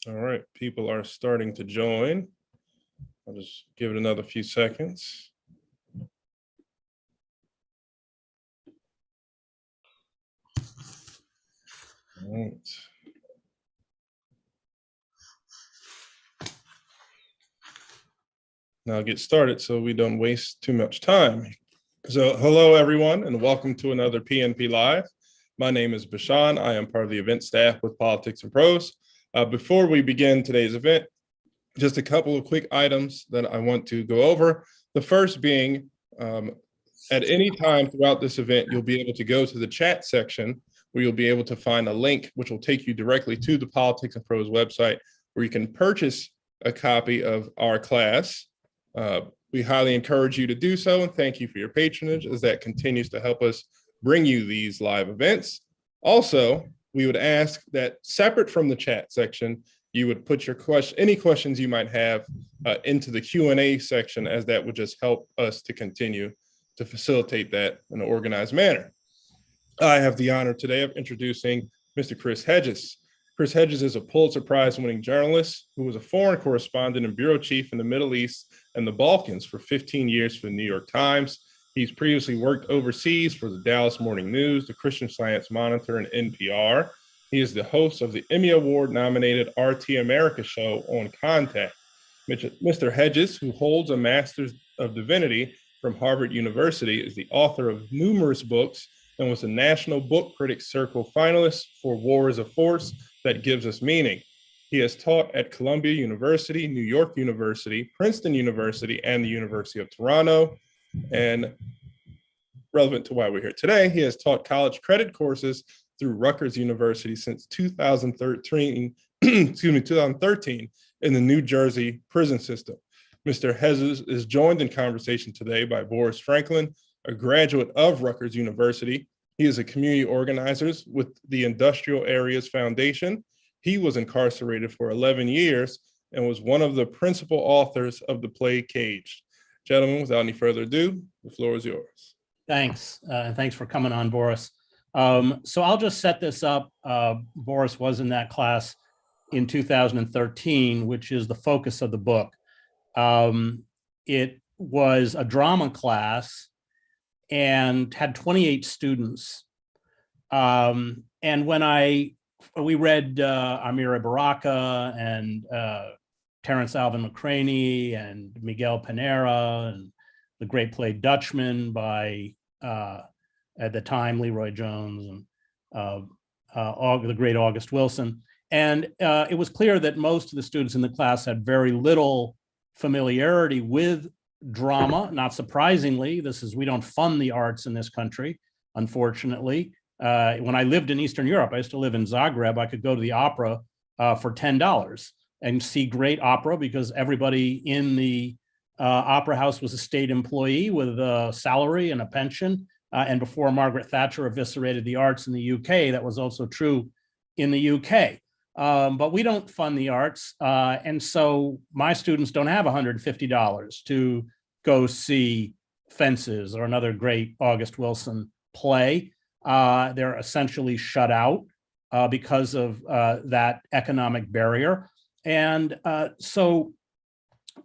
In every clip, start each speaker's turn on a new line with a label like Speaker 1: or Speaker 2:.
Speaker 1: All right, people are starting to join. I'll just give it another few seconds. All right. Now I'll get started so we don't waste too much time. So hello, everyone, and welcome to another PNP Live. My name is Bashan. I am part of the event staff with Politics and Prose. Before we begin today's event, just a couple of quick items that I want to go over. The first being, at any time throughout this event, you'll be able to go to the chat section where you'll be able to find a link which will take you directly to the Politics and Prose website where you can purchase a copy of our class. We highly encourage you to do so, and thank you for your patronage as that continues to help us bring you these live events. Also, we would ask that separate from the chat section, you would put your any questions you might have into the Q&A section, as that would just help us to continue to facilitate that in an organized manner. I have the honor today of introducing Mr. Chris Hedges. Chris Hedges is a Pulitzer Prize-winning journalist who was a foreign correspondent and bureau chief in the Middle East and the Balkans for 15 years for the New York Times. He's previously worked overseas for the Dallas Morning News, the Christian Science Monitor, and NPR. He is the host of the Emmy Award-nominated RT America show on Contact. Mr. Hedges, who holds a Master's of Divinity from Harvard University, is the author of numerous books and was a National Book Critics Circle finalist for War is a Force That Gives Us Meaning. He has taught at Columbia University, New York University, Princeton University, and the University of Toronto. And relevant to why we're here today, he has taught college credit courses through Rutgers University since 2013 in the New Jersey prison system. Mr. Hedges is joined in conversation today by Boris Franklin, a graduate of Rutgers University. He is a community organizer with the Industrial Areas Foundation. He was incarcerated for 11 years and was one of the principal authors of the play Caged. Gentlemen, without any further ado, the floor is yours.
Speaker 2: Thanks, and thanks for coming on, Boris. So I'll just set this up. Boris was in that class in 2013, which is the focus of the book. It was a drama class and had 28 students. And when we read Amiri Baraka and Terence Alvin McCraney and Miguel Panera and the great play Dutchman by, at the time, Leroy Jones and the great August Wilson. And it was clear that most of the students in the class had very little familiarity with drama. Not surprisingly, we don't fund the arts in this country, unfortunately. When I lived in Eastern Europe, I used to live in Zagreb, I could go to the opera for $10 and see great opera because everybody in the opera house was a state employee with a salary and a pension. And before Margaret Thatcher eviscerated the arts in the UK, that was also true in the UK. But we don't fund the arts. And so my students don't have $150 to go see Fences or another great August Wilson play. They're essentially shut out because of that economic barrier. And so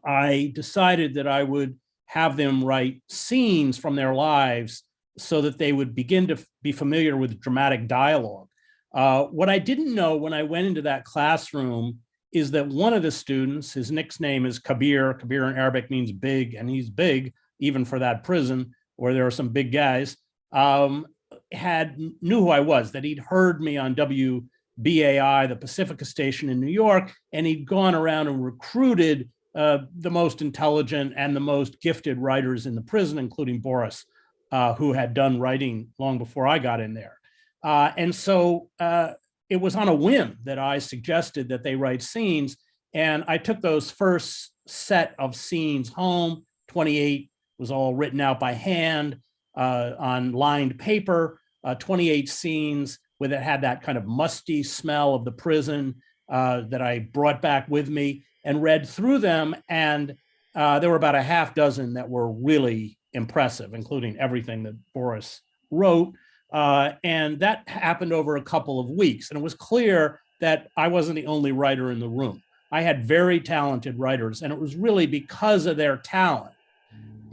Speaker 2: I decided that I would have them write scenes from their lives so that they would begin to be familiar with dramatic dialogue. What I didn't know when I went into that classroom is that one of the students, his nickname is Kabir. Kabir in Arabic means big, and he's big, even for that prison where there are some big guys, knew who I was, that he'd heard me on WBAI, the Pacifica station in New York, and he'd gone around and recruited the most intelligent and the most gifted writers in the prison, including Boris, who had done writing long before I got in there. And so it was on a whim that I suggested that they write scenes. And I took those first set of scenes home. 28 was all written out by hand on lined paper, 28 scenes with it had that kind of musty smell of the prison that I brought back with me and read through them. And there were about a half dozen that were really impressive, including everything that Boris wrote. And that happened over a couple of weeks. And it was clear that I wasn't the only writer in the room. I had very talented writers, and it was really because of their talent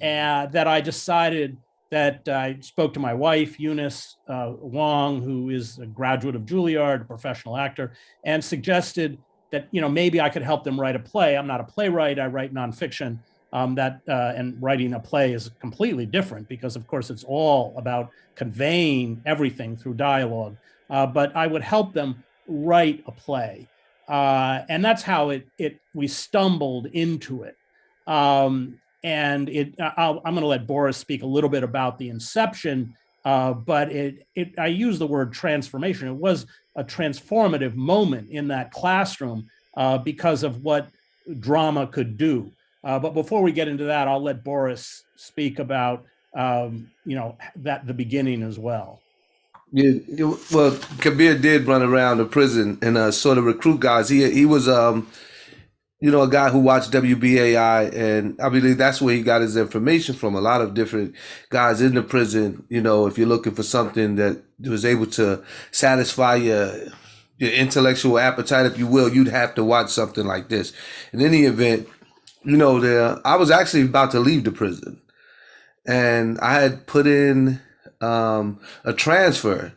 Speaker 2: that I decided that I spoke to my wife, Eunice Wong, who is a graduate of Juilliard, a professional actor, and suggested that maybe I could help them write a play. I'm not a playwright; I write nonfiction. And writing a play is completely different because, of course, it's all about conveying everything through dialogue. But I would help them write a play, and that's how we stumbled into it. And I'm going to let Boris speak a little bit about the inception, but I use the word transformation. It was a transformative moment in that classroom because of what drama could do. But before we get into that, I'll let Boris speak about the beginning as well.
Speaker 3: Yeah, well, Kabir did run around the prison and sort of recruit guys. He was a guy who watched WBAI, and I believe that's where he got his information from. A lot of different guys in the prison. If you're looking for something that was able to satisfy your intellectual appetite, if you will, you'd have to watch something like this. In any event, I was actually about to leave the prison, and I had put in a transfer,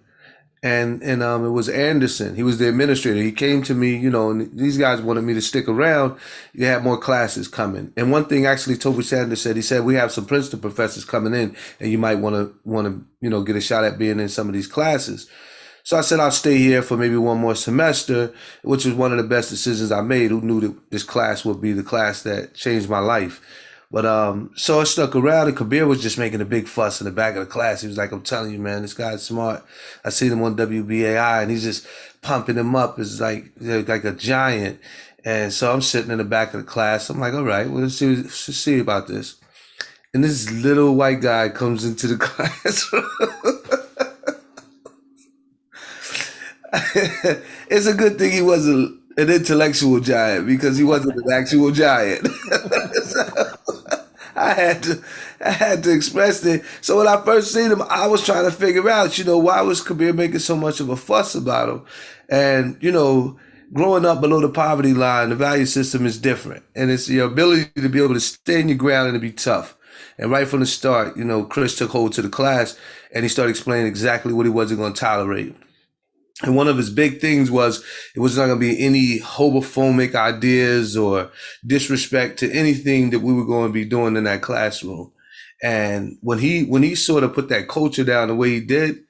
Speaker 3: and it was Anderson. He was the administrator. He came to me, and these guys wanted me to stick around. You had more classes coming, and one thing actually Toby Sanders said. He said we have some Princeton professors coming in, and you might want to get a shot at being in some of these classes. So I said I'll stay here for maybe one more semester, which was one of the best decisions I made. Who knew that this class would be the class that changed my life? But so I stuck around, and Kabir was just making a big fuss in the back of the class. He was like, "I'm telling you, man, this guy's smart. I seen him on WBAI, and he's just pumping him up as like a giant." And so I'm sitting in the back of the class. I'm like, "All right, well, let's see about this." And this little white guy comes into the classroom. It's a good thing he wasn't an intellectual giant, because he wasn't an actual giant. So I had to express it. So when I first seen him, I was trying to figure out, why was Kabir making so much of a fuss about him? And, growing up below the poverty line, the value system is different. And it's your ability to be able to stand your ground and to be tough. And right from the start, Chris took hold to the class, and he started explaining exactly what he wasn't going to tolerate. And one of his big things was it was not going to be any homophobic ideas or disrespect to anything that we were going to be doing in that classroom. And when he sort of put that culture down the way he did,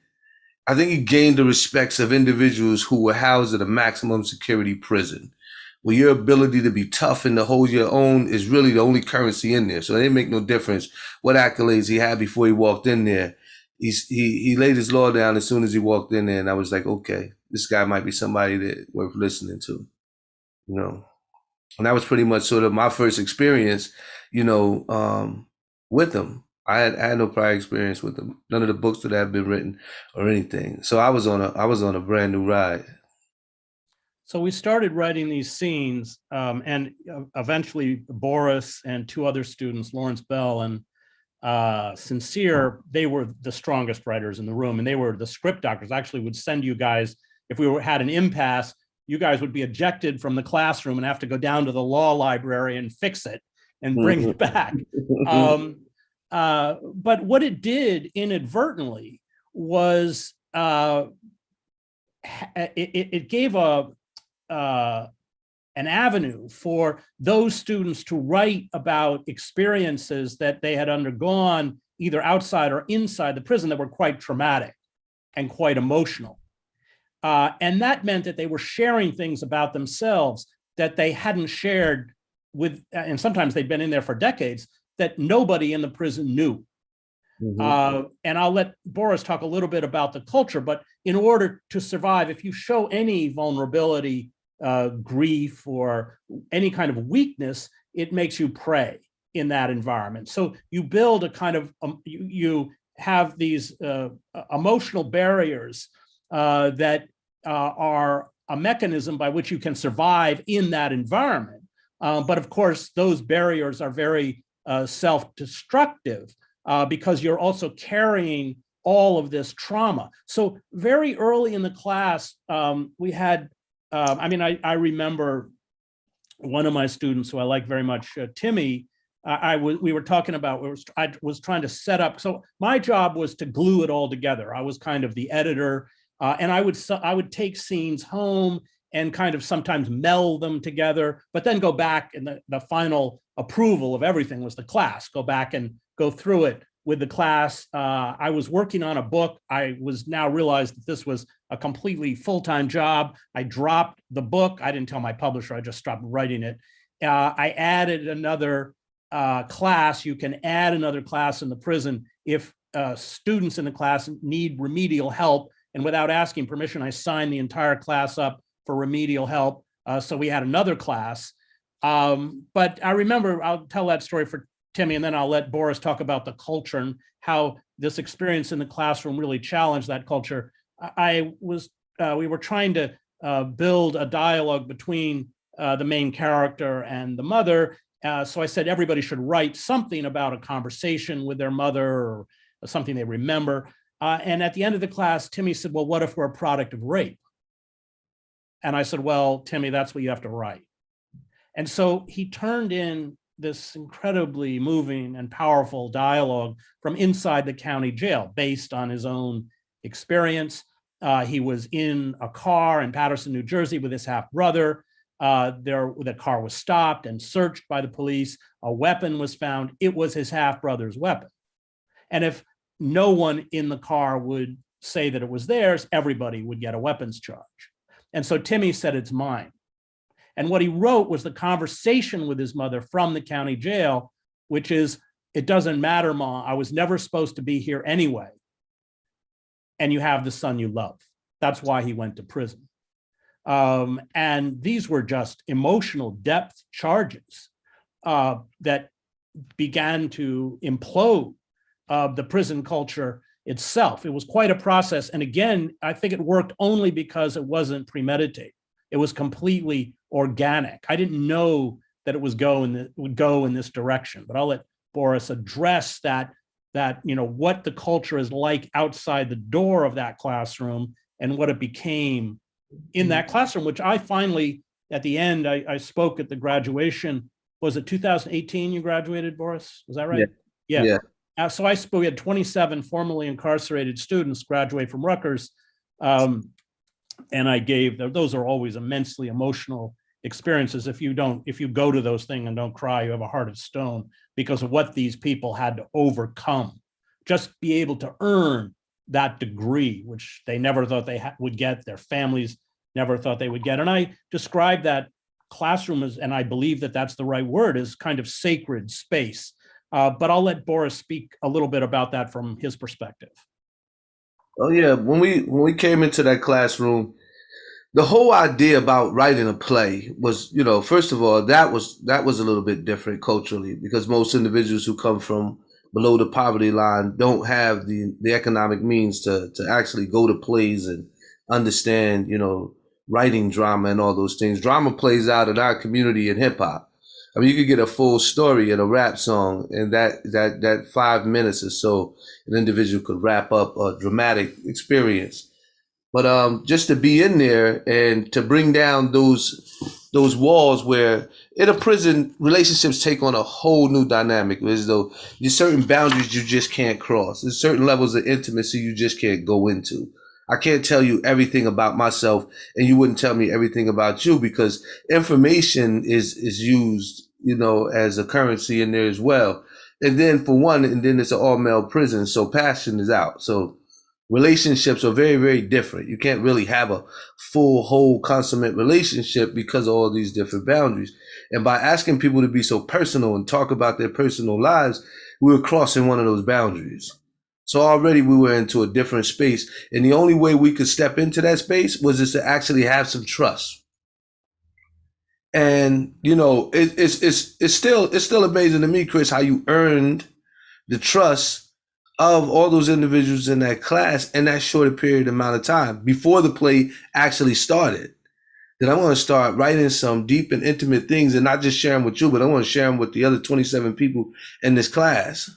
Speaker 3: I think he gained the respects of individuals who were housed at a maximum security prison, where your ability to be tough and to hold your own is really the only currency in there. So it didn't make no difference what accolades he had before he walked in there. He laid his law down as soon as he walked in there, and I was like, okay, this guy might be somebody that worth listening to, And that was pretty much sort of my first experience, with him. I had no prior experience with him, none of the books that have been written or anything. So I was on a brand new ride.
Speaker 2: So we started writing these scenes, and eventually Boris and two other students, Lawrence Bell and Sincere, they were the strongest writers in the room, and they were the script doctors. Actually would send you guys, if we had an impasse, you guys would be ejected from the classroom and have to go down to the law library and fix it and bring it back. But what it did inadvertently was it gave an avenue for those students to write about experiences that they had undergone either outside or inside the prison that were quite traumatic and quite emotional. And that meant that they were sharing things about themselves that they hadn't shared with, and sometimes they'd been in there for decades, that nobody in the prison knew. Mm-hmm. And I'll let Boris talk a little bit about the culture, but in order to survive, if you show any vulnerability, grief, or any kind of weakness, it makes you prey in that environment. So you build a kind of, you have these emotional barriers that are a mechanism by which you can survive in that environment. But of course, those barriers are very self-destructive because you're also carrying all of this trauma. So very early in the class, we had I remember one of my students who I like very much, Timmy. We were talking about. I was trying to set up. So my job was to glue it all together. I was kind of the editor, and I would take scenes home and kind of sometimes meld them together, but then go back, and the final approval of everything was the class. Go back and go through it with the class. I was working on a book. I was now realized that this was a completely full-time job. I dropped the book. I didn't tell my publisher. I just stopped writing it. I added another class. You can add another class in the prison if students in the class need remedial help. And without asking permission, I signed the entire class up for remedial help. So we had another class. But I remember, I'll tell that story for Timmy, and then I'll let Boris talk about the culture and how this experience in the classroom really challenged that culture. We were trying to build a dialogue between the main character and the mother. So I said everybody should write something about a conversation with their mother or something they remember. And at the end of the class, Timmy said, well, what if we're a product of rape? And I said, well, Timmy, that's what you have to write. And so he turned in this incredibly moving and powerful dialogue from inside the county jail based on his own experience. He was in a car in Paterson, New Jersey with his half brother. The car was stopped and searched by the police. A weapon was found. It was his half brother's weapon. And if no one in the car would say that it was theirs, everybody would get a weapons charge. And so Timmy said, it's mine. And what he wrote was the conversation with his mother from the county jail, which is, it doesn't matter, Ma, I was never supposed to be here anyway. And you have the son you love. That's why he went to prison. And these were just emotional depth charges that began to implode the prison culture itself. It was quite a process. And again, I think it worked only because it wasn't premeditated. It was completely organic. I didn't know that it would go in this direction, but I'll let Boris address that, what the culture is like outside the door of that classroom and what it became in that classroom, which I finally, at the end, I spoke at the graduation. Was it 2018 you graduated, Boris? Was that right? Yeah. So I spoke, we had 27 formerly incarcerated students graduate from Rutgers. And I gave, those are always immensely emotional experiences. If you go to those things and don't cry, you have a heart of stone because of what these people had to overcome. Just be able to earn that degree, which they never thought they would get, their families never thought they would get. And I describe that classroom as, and I believe that that's the right word, as kind of sacred space. But I'll let Boris speak a little bit about that from his perspective.
Speaker 3: Oh yeah, when we came into that classroom, the whole idea about writing a play was, first of all, that was a little bit different culturally because most individuals who come from below the poverty line don't have the economic means to actually go to plays and understand, writing drama and all those things. Drama plays out in our community in hip hop. I mean, you could get a full story in a rap song, and that 5 minutes or so, an individual could wrap up a dramatic experience. But just to be in there and to bring down those walls where in a prison, relationships take on a whole new dynamic, as though there's certain boundaries you just can't cross. There's certain levels of intimacy you just can't go into. I can't tell you everything about myself and you wouldn't tell me everything about you because information is used, as a currency in there as well. And then it's an all male prison. So passion is out. So relationships are very, very different. You can't really have a full, whole, consummate relationship because of all these different boundaries. And by asking people to be so personal and talk about their personal lives, we were crossing one of those boundaries. So already we were into a different space. And the only way we could step into that space was just to actually have some trust. And, it's still amazing to me, Chris, how you earned the trust of all those individuals in that class in that short period amount of time before the play actually started. Then I want to start writing some deep and intimate things and not just share them with you, but I want to share them with the other 27 people in this class.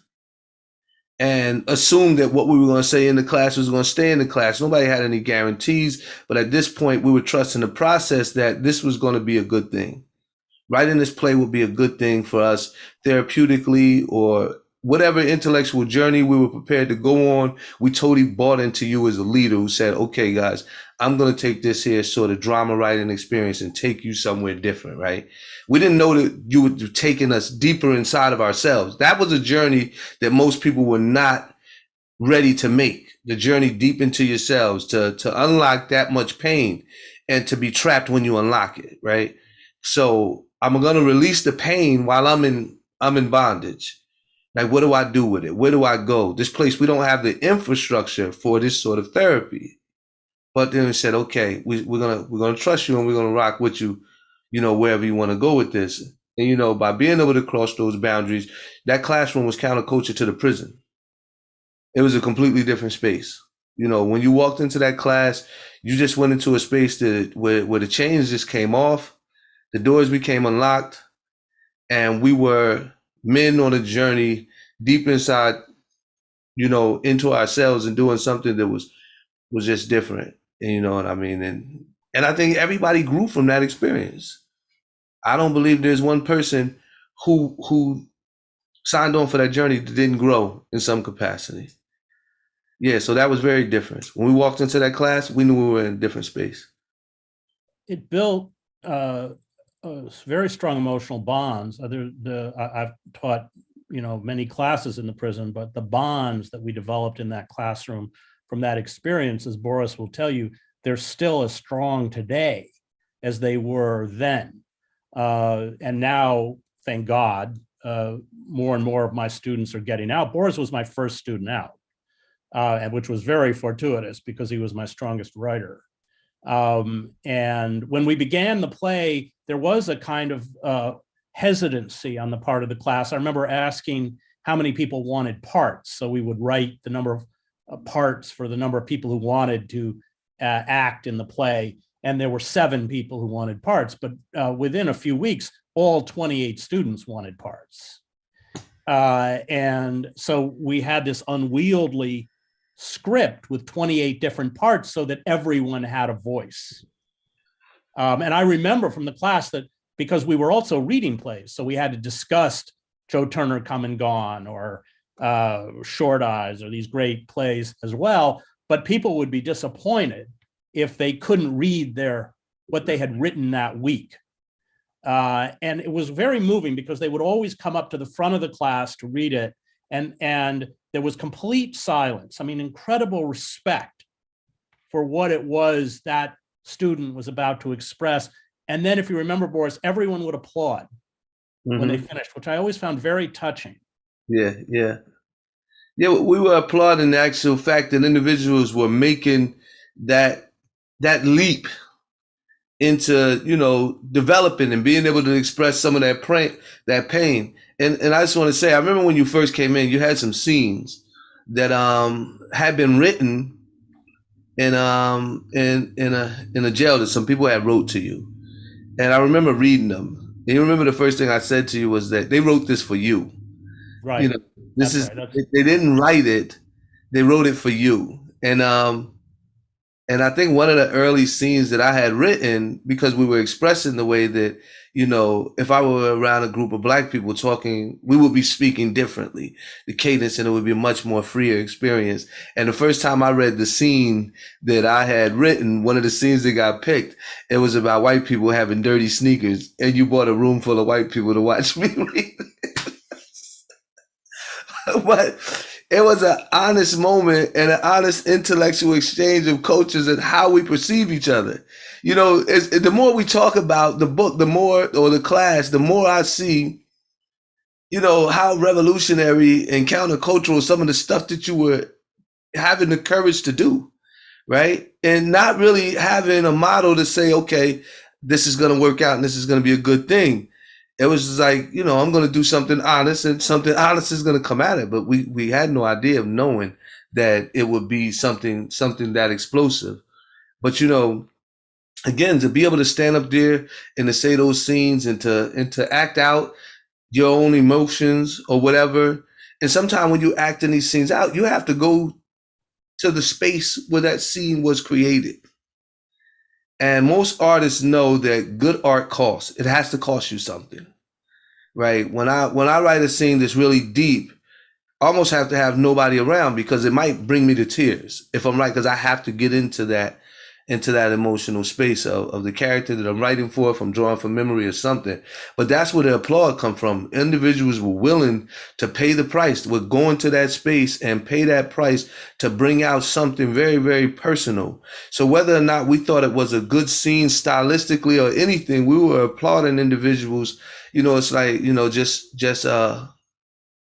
Speaker 3: and assumed that what we were going to say in the class was going to stay in the class. Nobody had any guarantees, but at this point, we were trusting the process that this was going to be a good thing. Writing this play would be a good thing for us therapeutically, or whatever intellectual journey we were prepared to go on. We totally bought into you as a leader who said, okay, guys, I'm going to take this here sort of drama writing experience and take you somewhere different, right? We didn't know that you were taking us deeper inside of ourselves. That was a journey that most people were not ready to make. The journey deep into yourselves to unlock that much pain and to be trapped when you unlock it, right? So I'm going to release the pain while I'm in bondage. Like, what do I do with it? Where do I go? This place, we don't have the infrastructure for this sort of therapy. But then we said, okay, we're gonna trust you and we're gonna rock with you, wherever you want to go with this. And by being able to cross those boundaries, that classroom was counterculture to the prison. It was a completely different space. When you walked into that class, you just went into a space where the chains just came off, the doors became unlocked, and we were men on a journey deep inside, into ourselves and doing something that was just different. And you know what I mean? And I think everybody grew from that experience. I don't believe there's one person who signed on for that journey that didn't grow in some capacity. Yeah, so that was very different. When we walked into that class, we knew we were in a different space.
Speaker 2: It built very strong emotional bonds. I've taught many classes in the prison, but the bonds that we developed in that classroom from that experience, as Boris will tell you, they're still as strong today as they were then. And now, thank God, more and more of my students are getting out. Boris was my first student out, and which was very fortuitous because he was my strongest writer. And when we began the play, there was a kind of hesitancy on the part of the class. I remember asking how many people wanted parts. So we would write the number of parts for the number of people who wanted to act in the play. And there were 7 people who wanted parts, but within a few weeks, all 28 students wanted parts. And so we had this unwieldy script with 28 different parts so that everyone had a voice. And I remember from the class that because we were also reading plays, so we had to discuss Joe Turner Come and Gone or Short Eyes or these great plays as well, but people would be disappointed if they couldn't read what they had written that week. And it was very moving because they would always come up to the front of the class to read it, and there was complete silence. I mean, incredible respect for what it was that student was about to express. And then, if you remember, Boris, everyone would applaud when they finished, which I always found very touching.
Speaker 3: Yeah. We were applauding the actual fact that individuals were making that leap into developing and being able to express some of that pain. And I just want to say, I remember when you first came in, you had some scenes that had been written in a jail that some people had wrote to you, and I remember reading them. And you remember the first thing I said to you was that they wrote this for you.
Speaker 2: Right.
Speaker 3: They didn't write it; they wrote it for you. And I think one of the early scenes that I had written, because we were expressing the way that, if I were around a group of Black people talking, we would be speaking differently, the cadence, and it would be a much more freer experience. And the first time I read the scene that I had written, one of the scenes that got picked, it was about white people having dirty sneakers, and you brought a room full of white people to watch me read it. But it was an honest moment and an honest intellectual exchange of cultures and how we perceive each other. The more we talk about the book, the more, or the class, the more I see, how revolutionary and countercultural some of the stuff that you were having the courage to do, right? And not really having a model to say, okay, this is going to work out and this is going to be a good thing. It was just like, I'm going to do something honest and something honest is going to come at it. But we had no idea of knowing that it would be something that explosive. But, again, to be able to stand up there and to say those scenes and to act out your own emotions or whatever, And sometimes when you acting these scenes out, you have to go to the space where that scene was created. And most artists know that good art costs. It has to cost you something, right? When I write a scene that's really deep, I almost have to have nobody around because it might bring me to tears if I'm right, because I have to get into that emotional space of the character that I'm writing for, if I'm drawing from memory or something. But that's where the applaud come from. Individuals were willing to pay the price, would go into that space and pay that price to bring out something very, very personal. So whether or not we thought it was a good scene stylistically or anything, we were applauding individuals. It's like, just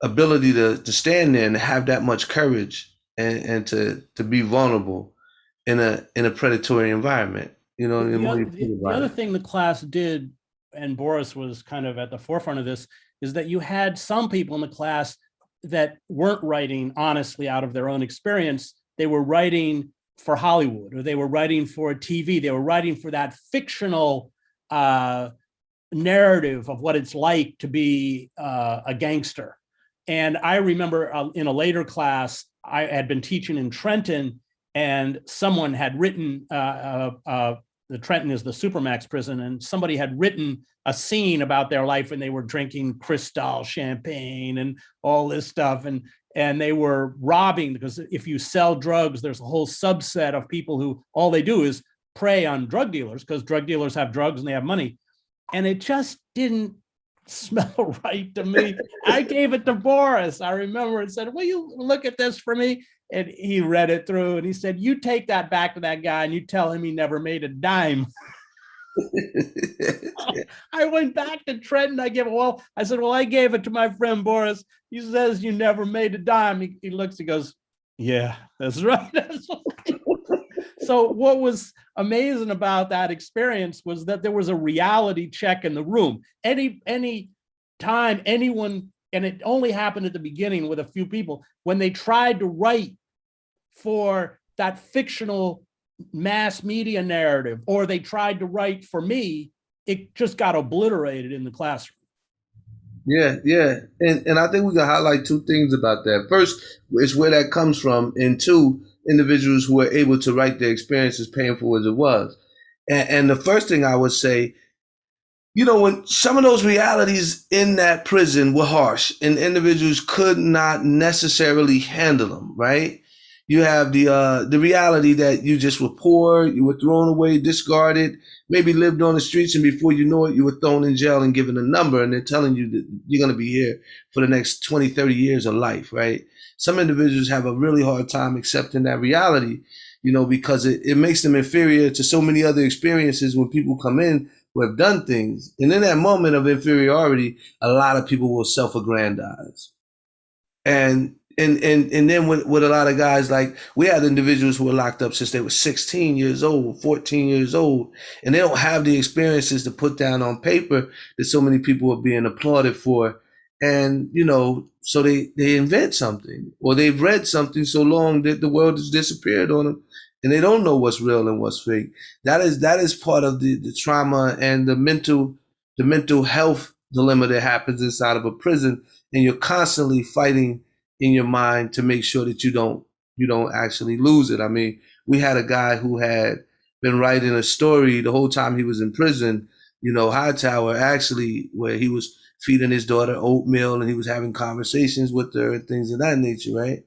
Speaker 3: ability to stand there and have that much courage and to be vulnerable in a predatory environment.
Speaker 2: The other thing the class did, and Boris was kind of at the forefront of this, is that you had some people in the class that weren't writing honestly out of their own experience. They were writing for Hollywood, or they were writing for TV. They were writing for that fictional narrative of what it's like to be a gangster. And I remember in a later class, I had been teaching in Trenton, and someone had written, the Trenton is the Supermax prison, and somebody had written a scene about their life when they were drinking Cristal champagne and all this stuff. And they were robbing, because if you sell drugs, there's a whole subset of people who all they do is prey on drug dealers, because drug dealers have drugs and they have money. And it just didn't smell right to me. I gave it to Boris. I remember, and said, will you look at this for me? And he read it through, and he said, you take that back to that guy and you tell him he never made a dime. I went back to Trenton. I said, I gave it to my friend Boris. He says you never made a dime. He looks, he goes, yeah, that's right. So what was amazing about that experience was that there was a reality check in the room. Any time anyone, and it only happened at the beginning with a few people, when they tried to write for that fictional mass media narrative, or they tried to write for me, it just got obliterated in the classroom.
Speaker 3: Yeah. And I think we can highlight two things about that. First is where that comes from, and two, individuals who were able to write their experiences, painful as it was. And the first thing I would say, when some of those realities in that prison were harsh and individuals could not necessarily handle them, right? You have the reality that you just were poor, you were thrown away, discarded, maybe lived on the streets, and before you know it, you were thrown in jail and given a number, and they're telling you that you're going to be here for the next 20, 30 years of life, right? Some individuals have a really hard time accepting that reality, because it makes them inferior to so many other experiences when people come in who have done things. And in that moment of inferiority, a lot of people will self-aggrandize. And then with a lot of guys, like we had individuals who were locked up since they were 16 years old, 14 years old, and they don't have the experiences to put down on paper that so many people are being applauded for. And, so they invent something, or they've read something so long that the world has disappeared on them, and they don't know what's real and what's fake. That is part of the trauma and the mental health dilemma that happens inside of a prison, and you're constantly fighting in your mind to make sure that you don't actually lose it. I mean, we had a guy who had been writing a story the whole time he was in prison, Hightower, actually, where he was feeding his daughter oatmeal and he was having conversations with her and things of that nature, right?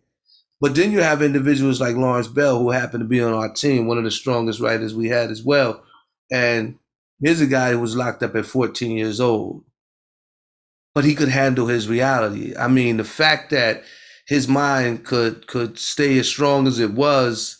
Speaker 3: But then you have individuals like Lawrence Bell, who happened to be on our team, one of the strongest writers we had as well. And here's a guy who was locked up at 14 years old, but he could handle his reality. I mean, the fact that his mind could stay as strong as it was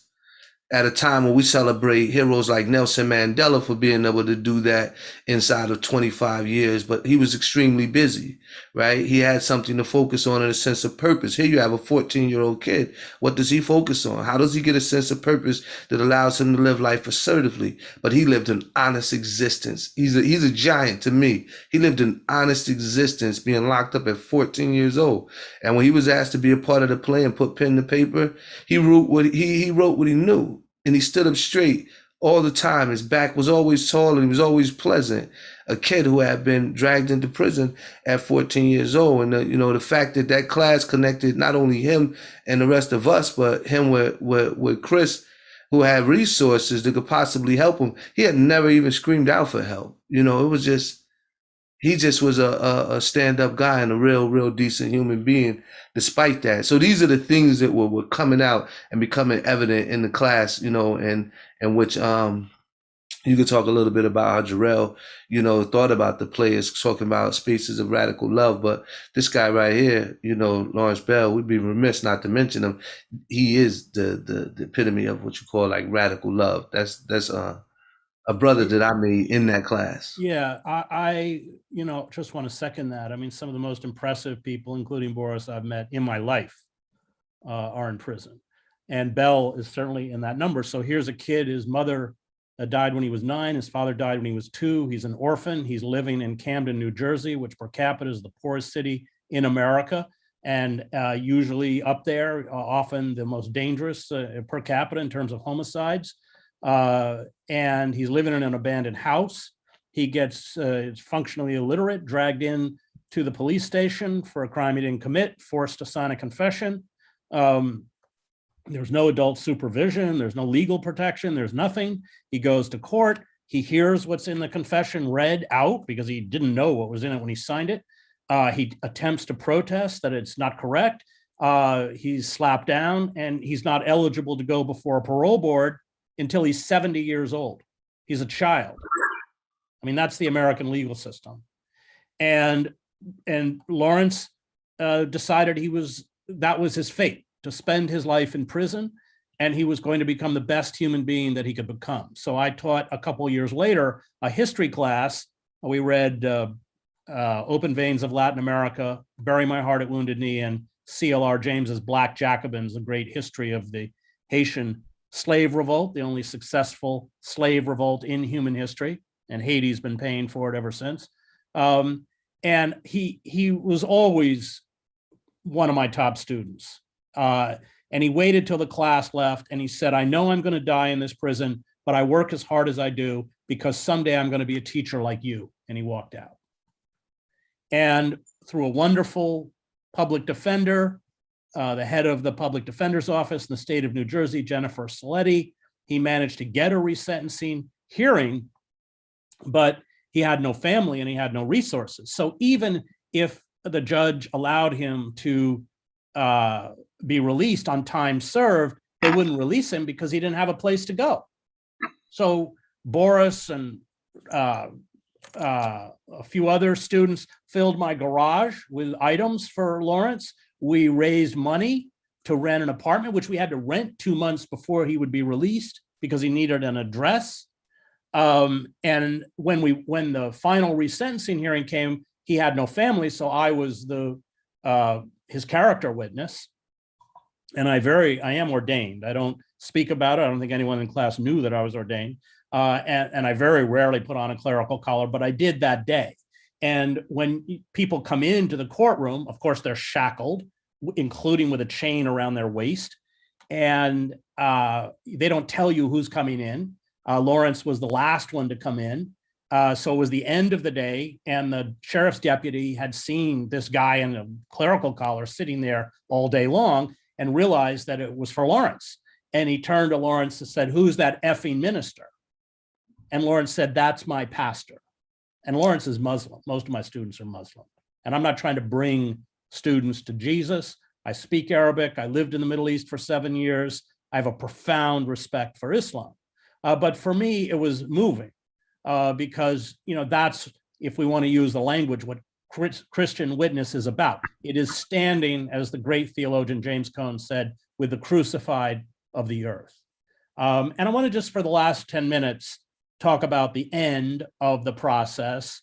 Speaker 3: at a time when we celebrate heroes like Nelson Mandela for being able to do that inside of 25 years, but he was extremely busy, right? He had something to focus on and a sense of purpose. Here you have a 14-year-old kid. What does he focus on? How does he get a sense of purpose that allows him to live life assertively? But he lived an honest existence. He's a giant to me. He lived an honest existence being locked up at 14 years old. And when he was asked to be a part of the play and put pen to paper, he wrote what he knew. And he stood up straight all the time. His back was always tall and he was always pleasant. A kid who had been dragged into prison at 14 years old. And, the fact that that class connected not only him and the rest of us, but him with Chris, who had resources that could possibly help him. He had never even screamed out for help. It was just, he just was a stand-up guy and a real decent human being despite that. So these are the things that were coming out and becoming evident in the class, and which you could talk a little bit about how Jarrell, thought about the players, talking about spaces of radical love. But this guy right here, Lawrence Bell, we'd be remiss not to mention him. He is the epitome of what you call like radical love. That's a brother that I made in that class.
Speaker 2: Yeah, I just want to second that. I mean, some of the most impressive people, including Boris, I've met in my life are in prison. And Bell is certainly in that number. So here's a kid, his mother died when he was 9. His father died when he was 2. He's an orphan. He's living in Camden, New Jersey, which per capita is the poorest city in America. And usually up there, often the most dangerous per capita in terms of homicides. And he's living in an abandoned house. He gets functionally illiterate, dragged in to the police station for a crime he didn't commit, forced to sign a confession. There's no adult supervision. There's no legal protection. There's nothing. He goes to court. He hears what's in the confession read out because he didn't know what was in it when he signed it. He attempts to protest that it's not correct. He's slapped down and he's not eligible to go before a parole board until he's 70 years old. He's a child. I mean, that's the American legal system. And Lawrence decided that was his fate, to spend his life in prison, and he was going to become the best human being that he could become. So I taught a couple of years later a history class. We read Open Veins of Latin America, Bury My Heart at Wounded Knee, and C.L.R. James's Black Jacobins, a great history of the Haitian slave revolt, the only successful slave revolt in human history, and Haiti's been paying for it ever since. And he was always one of my top students. And he waited till the class left and he said, I know I'm going to die in this prison, but I work as hard as I do because someday I'm going to be a teacher like you. And he walked out. And through a wonderful public defender, the head of the public defender's office in the state of New Jersey, Jennifer Saletti, he managed to get a resentencing hearing, but he had no family and he had no resources. So even if the judge allowed him to be released on time served, they wouldn't release him because he didn't have a place to go. So Boris and a few other students filled my garage with items for Lawrence. We raised money to rent an apartment, which we had to rent 2 months before he would be released because he needed an address. And when the final resentencing hearing came, he had no family, so I was his character witness. And I am ordained. I don't speak about it. I don't think anyone in class knew that I was ordained. And I very rarely put on a clerical collar, but I did that day. And when people come into the courtroom, of course, they're shackled, including with a chain around their waist. And they don't tell you who's coming in. Lawrence was the last one to come in. So it was the end of the day, and the sheriff's deputy had seen this guy in a clerical collar sitting there all day long and realized that it was for Lawrence. And he turned to Lawrence and said, who's that effing minister? And Lawrence said, that's my pastor. And Lawrence is Muslim. Most of my students are Muslim. And I'm not trying to bring students to Jesus. I speak Arabic. I lived in the Middle East for 7 years. I have a profound respect for Islam. But for me, it was moving because, that's, if we want to use the language, what Christian witness is about. It is standing, as the great theologian James Cone said, with the crucified of the earth. And I want to just, for the last 10 minutes, talk about the end of the process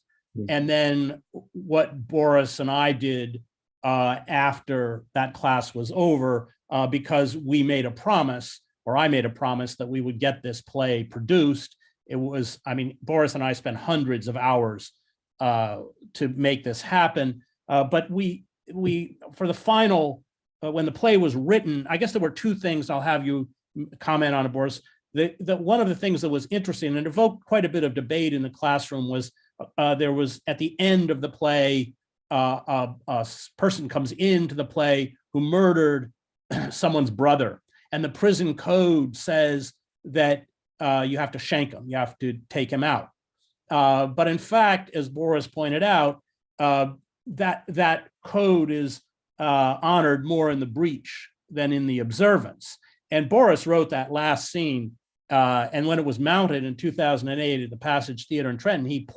Speaker 2: and then what Boris and I did after that class was over, because we made a promise, or I made a promise, that we would get this play produced. It was, Boris and I spent hundreds of hours to make this happen. But we for the final, when the play was written, I guess there were two things I'll have you comment on it, Boris. one of the things that was interesting and evoked quite a bit of debate in the classroom was there was at the end of the play, a person comes into the play who murdered someone's brother. And the prison code says that you have to shank him, you have to take him out. But in fact, as Boris pointed out, that code is honored more in the breach than in the observance. And Boris wrote that last scene. And when it was mounted in 2008 at the Passage Theater in Trenton, he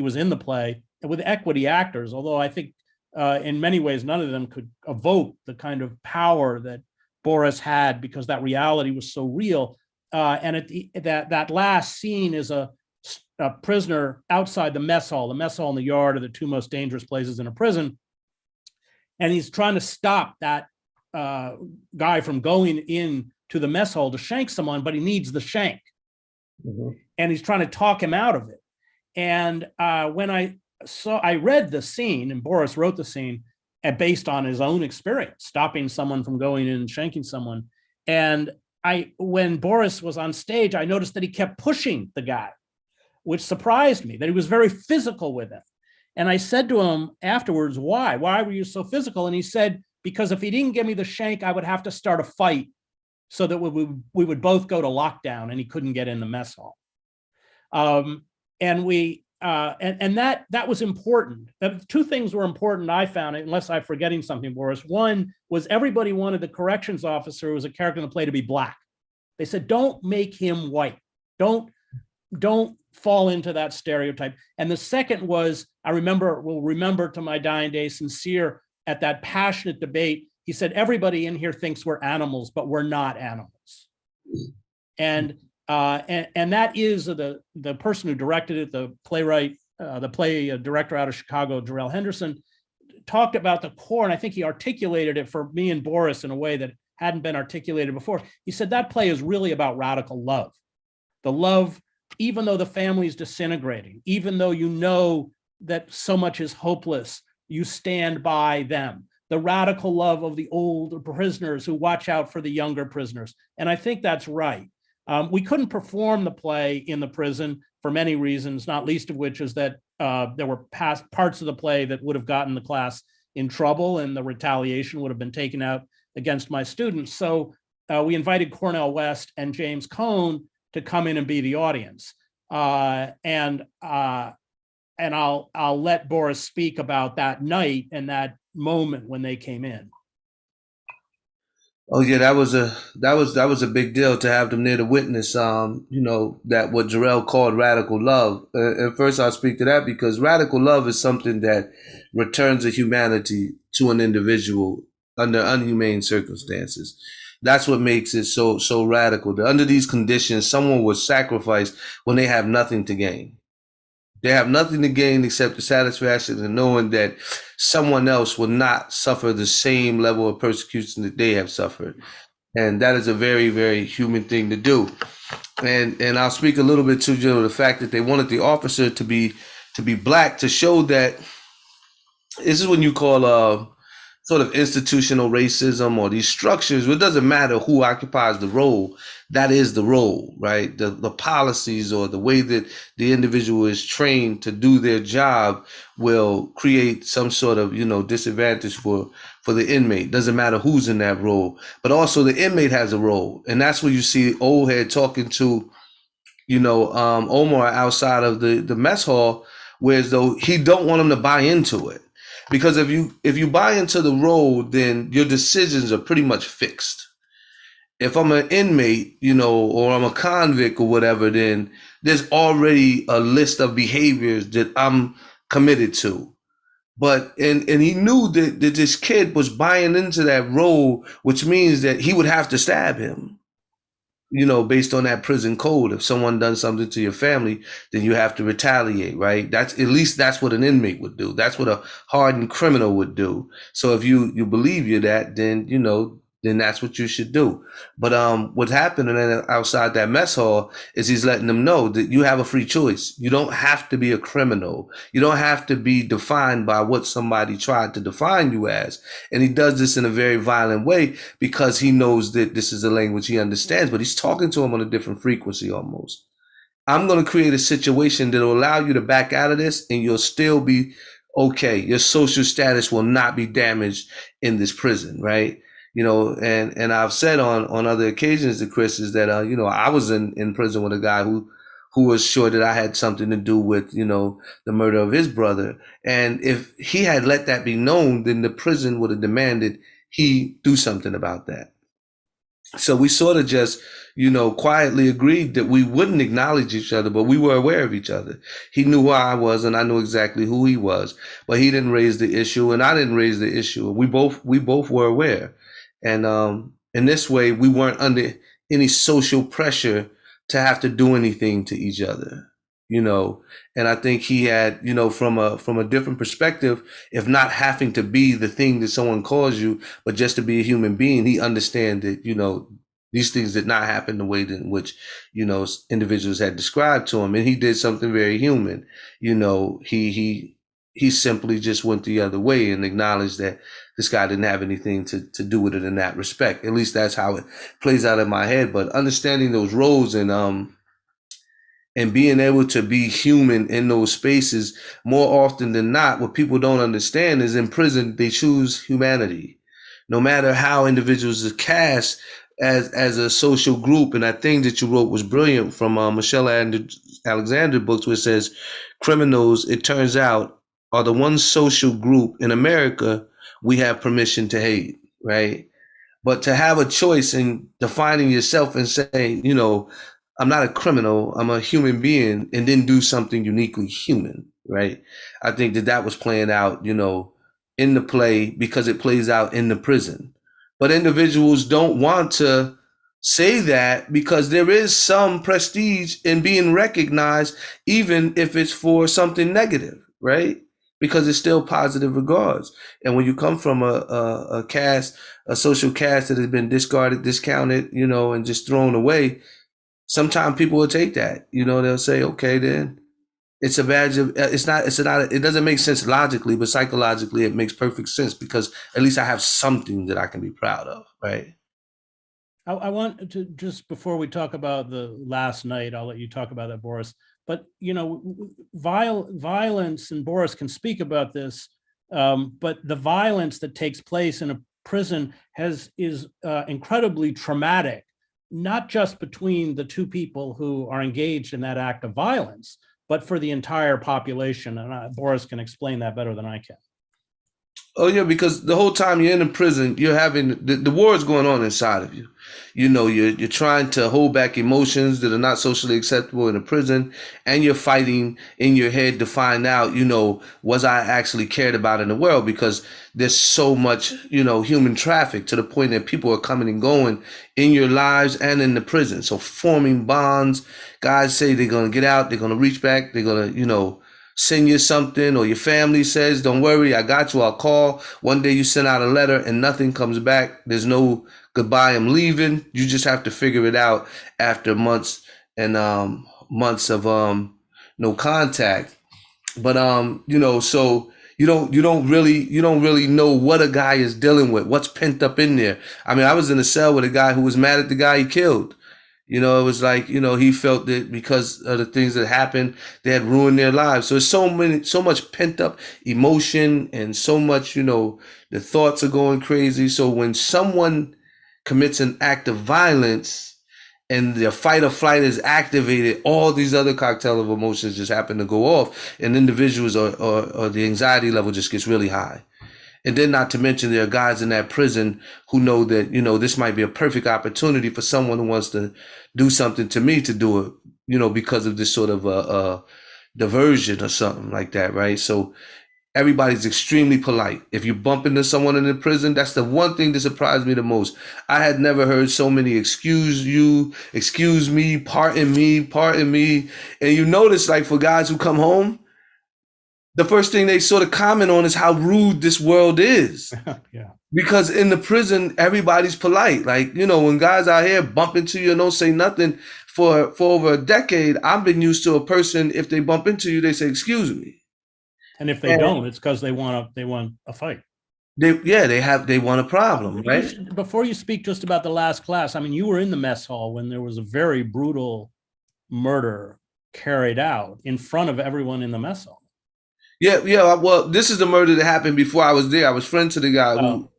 Speaker 2: was in the play with equity actors, although I think in many ways, none of them could evoke the kind of power that Boris had because that reality was so real. And that last scene is a prisoner outside the mess hall. The mess hall and the yard are the two most dangerous places in a prison. And he's trying to stop that guy from going in to the mess hall to shank someone, but he needs the shank. Mm-hmm. And he's trying to talk him out of it. And when I read the scene, and Boris wrote the scene based on his own experience, stopping someone from going in and shanking someone. And when Boris was on stage, I noticed that he kept pushing the guy, which surprised me, that he was very physical with him. And I said to him afterwards, why? Why were you so physical? And he said, because if he didn't give me the shank, I would have to start a fight so that we would both go to lockdown and he couldn't get in the mess hall. And that was important. Two things were important, I found, unless I'm forgetting something, Boris. One was everybody wanted the corrections officer who was a character in the play to be Black. They said, don't make him white. Don't fall into that stereotype. And the second was, will remember to my dying day, sincere at that passionate debate. He said, everybody in here thinks we're animals, but we're not animals. And that is the person who directed it, the playwright, the play director out of Chicago, Jarrell Henderson, talked about the core, and I think he articulated it for me and Boris in a way that hadn't been articulated before. He said that play is really about radical love. The love, even though the family is disintegrating, even though you know that so much is hopeless, you stand by them. The radical love of the old prisoners who watch out for the younger prisoners. And I think that's right. We couldn't perform the play in the prison for many reasons, not least of which is that there were parts of the play that would have gotten the class in trouble and the retaliation would have been taken out against my students. So we invited Cornell West and James Cone to come in and be the audience. And I'll let Boris speak about that night and that moment when they came in.
Speaker 3: Oh yeah, that was a big deal to have them there to witness, that what Jarrell called radical love. And first I'll speak to that because radical love is something that returns a humanity to an individual under unhumane circumstances. That's what makes it so radical. That under these conditions, someone was sacrificed when they have nothing to gain. They have nothing to gain except the satisfaction of knowing that someone else will not suffer the same level of persecution that they have suffered. And that is a very, very human thing to do. And I'll speak a little bit to the fact that they wanted the officer to be Black to show that this is when you call sort of institutional racism or these structures. It doesn't matter who occupies the role. That is the role, right? The policies or the way that the individual is trained to do their job will create some sort of, disadvantage for the inmate. Doesn't matter who's in that role, but also the inmate has a role. And that's where you see old head talking to, Omar outside of the mess hall, whereas though he don't want him to buy into it. Because if you buy into the role, then your decisions are pretty much fixed. If I'm an inmate, or I'm a convict or whatever, then there's already a list of behaviors that I'm committed to. But and he knew that this kid was buying into that role, which means that he would have to stab him. Based on that prison code, if someone done something to your family, then you have to retaliate, right? That's what an inmate would do. That's what a hardened criminal would do. So if you believe you're that, then, then that's what you should do. But what's happening outside that mess hall is he's letting them know that you have a free choice. You don't have to be a criminal. You don't have to be defined by what somebody tried to define you as. And he does this in a very violent way because he knows that this is a language he understands, but he's talking to him on a different frequency almost. I'm going to create a situation that will allow you to back out of this and you'll still be okay. Your social status will not be damaged in this prison, right? And I've said on other occasions to Chris is that, I was in prison with a guy who was sure that I had something to do with, the murder of his brother. And if he had let that be known, then the prison would have demanded he do something about that. So we sort of just, quietly agreed that we wouldn't acknowledge each other, but we were aware of each other. He knew who I was and I knew exactly who he was, but he didn't raise the issue and I didn't raise the issue. We both were aware. And in this way, we weren't under any social pressure to have to do anything to each other, and I think he had, from a different perspective, if not having to be the thing that someone calls you, but just to be a human being, he understands that, these things did not happen the way in which, individuals had described to him. And he did something very human. He simply just went the other way and acknowledged that this guy didn't have anything to do with it in that respect. At least that's how it plays out in my head. But understanding those roles and being able to be human in those spaces, more often than not, what people don't understand is in prison, they choose humanity. No matter how individuals are cast as a social group. And that thing that you wrote was brilliant from Michelle Alexander books, where it says criminals, it turns out, are the one social group in America we have permission to hate, right? But to have a choice in defining yourself and saying, I'm not a criminal, I'm a human being, and then do something uniquely human, right? I think that was playing out, in the play because it plays out in the prison. But individuals don't want to say that because there is some prestige in being recognized, even if it's for something negative, right? Because it's still positive regards. And when you come from a social caste that has been discarded, discounted, and just thrown away, sometimes people will take that. They'll say, okay, then it's a badge of, it doesn't make sense logically, but psychologically it makes perfect sense because at least I have something that I can be proud of, right?
Speaker 2: I want to, just before we talk about the last night, I'll let you talk about that, Boris. But, violence, and Boris can speak about this, but the violence that takes place in a prison is incredibly traumatic, not just between the two people who are engaged in that act of violence, but for the entire population. And Boris can explain that better than I can.
Speaker 3: Oh, yeah, because the whole time you're in a prison, you're having the war is going on inside of you. You're trying to hold back emotions that are not socially acceptable in a prison, and you're fighting in your head to find out, was I actually cared about in the world? Because there's so much, human traffic to the point that people are coming and going in your lives and in the prison. So forming bonds, guys say they're going to get out, they're going to reach back, they're going to, send you something, or your family says, don't worry, I got you, I'll call. One day you send out a letter and nothing comes back. There's no goodbye, I'm leaving. You just have to figure it out after months and months of no contact. But so you don't really know what a guy is dealing with, what's pent up in there. I mean, I was in a cell with a guy who was mad at the guy he killed. It was like, he felt that because of the things that happened, they had ruined their lives. So there's so much pent up emotion and so much, the thoughts are going crazy. So when someone commits an act of violence and the fight or flight is activated, all these other cocktail of emotions just happen to go off, and individuals or the anxiety level just gets really high. And then not to mention there are guys in that prison who know that, this might be a perfect opportunity for someone who wants to do something to me to do it, because of this sort of a diversion or something like that, right? So everybody's extremely polite. If you bump into someone in the prison, that's the one thing that surprised me the most. I had never heard so many excuse you, excuse me, pardon me. And you notice, like, for guys who come home, the first thing they sort of comment on is how rude this world is.
Speaker 2: Yeah.
Speaker 3: Because in the prison, everybody's polite. Like, when guys out here bump into you and don't say nothing for over a decade, I've been used to a person, if they bump into you, they say, excuse me.
Speaker 2: And if they don't, it's because they want a fight.
Speaker 3: They want a problem, right?
Speaker 2: Before you speak just about the last class, I mean, you were in the mess hall when there was a very brutal murder carried out in front of everyone in the mess hall.
Speaker 3: Yeah. Well, this is the murder that happened before I was there. I was friends to the guy who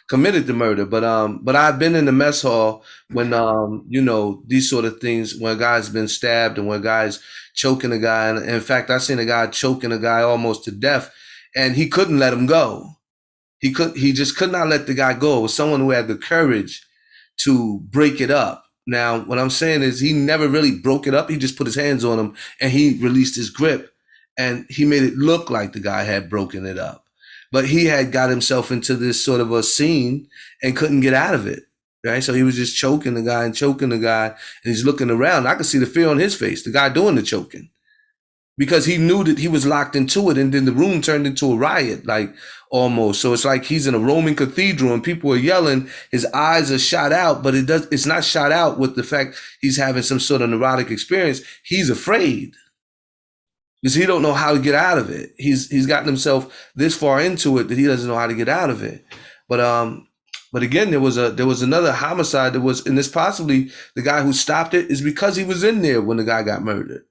Speaker 3: committed the murder, but I've been in the mess hall when these sort of things, when a guy's been stabbed and when a guy's choking a guy. And in fact, I seen a guy choking a guy almost to death, and he couldn't let him go. He just could not let the guy go. It was someone who had the courage to break it up. Now, what I'm saying is he never really broke it up. He just put his hands on him and he released his grip. And he made it look like the guy had broken it up. But he had got himself into this sort of a scene and couldn't get out of it, right? So he was just choking the guy, and he's looking around. I could see the fear on his face, the guy doing the choking, because he knew that he was locked into it, and then the room turned into a riot, like almost. So it's like he's in a Roman cathedral and people are yelling. His eyes are shot out, but it's not shot out with the fact he's having some sort of neurotic experience. He's afraid, because he don't know how to get out of it. He's gotten himself this far into it that he doesn't know how to get out of it. But again, there was another homicide that was, and this possibly the guy who stopped it is because he was in there when the guy got murdered.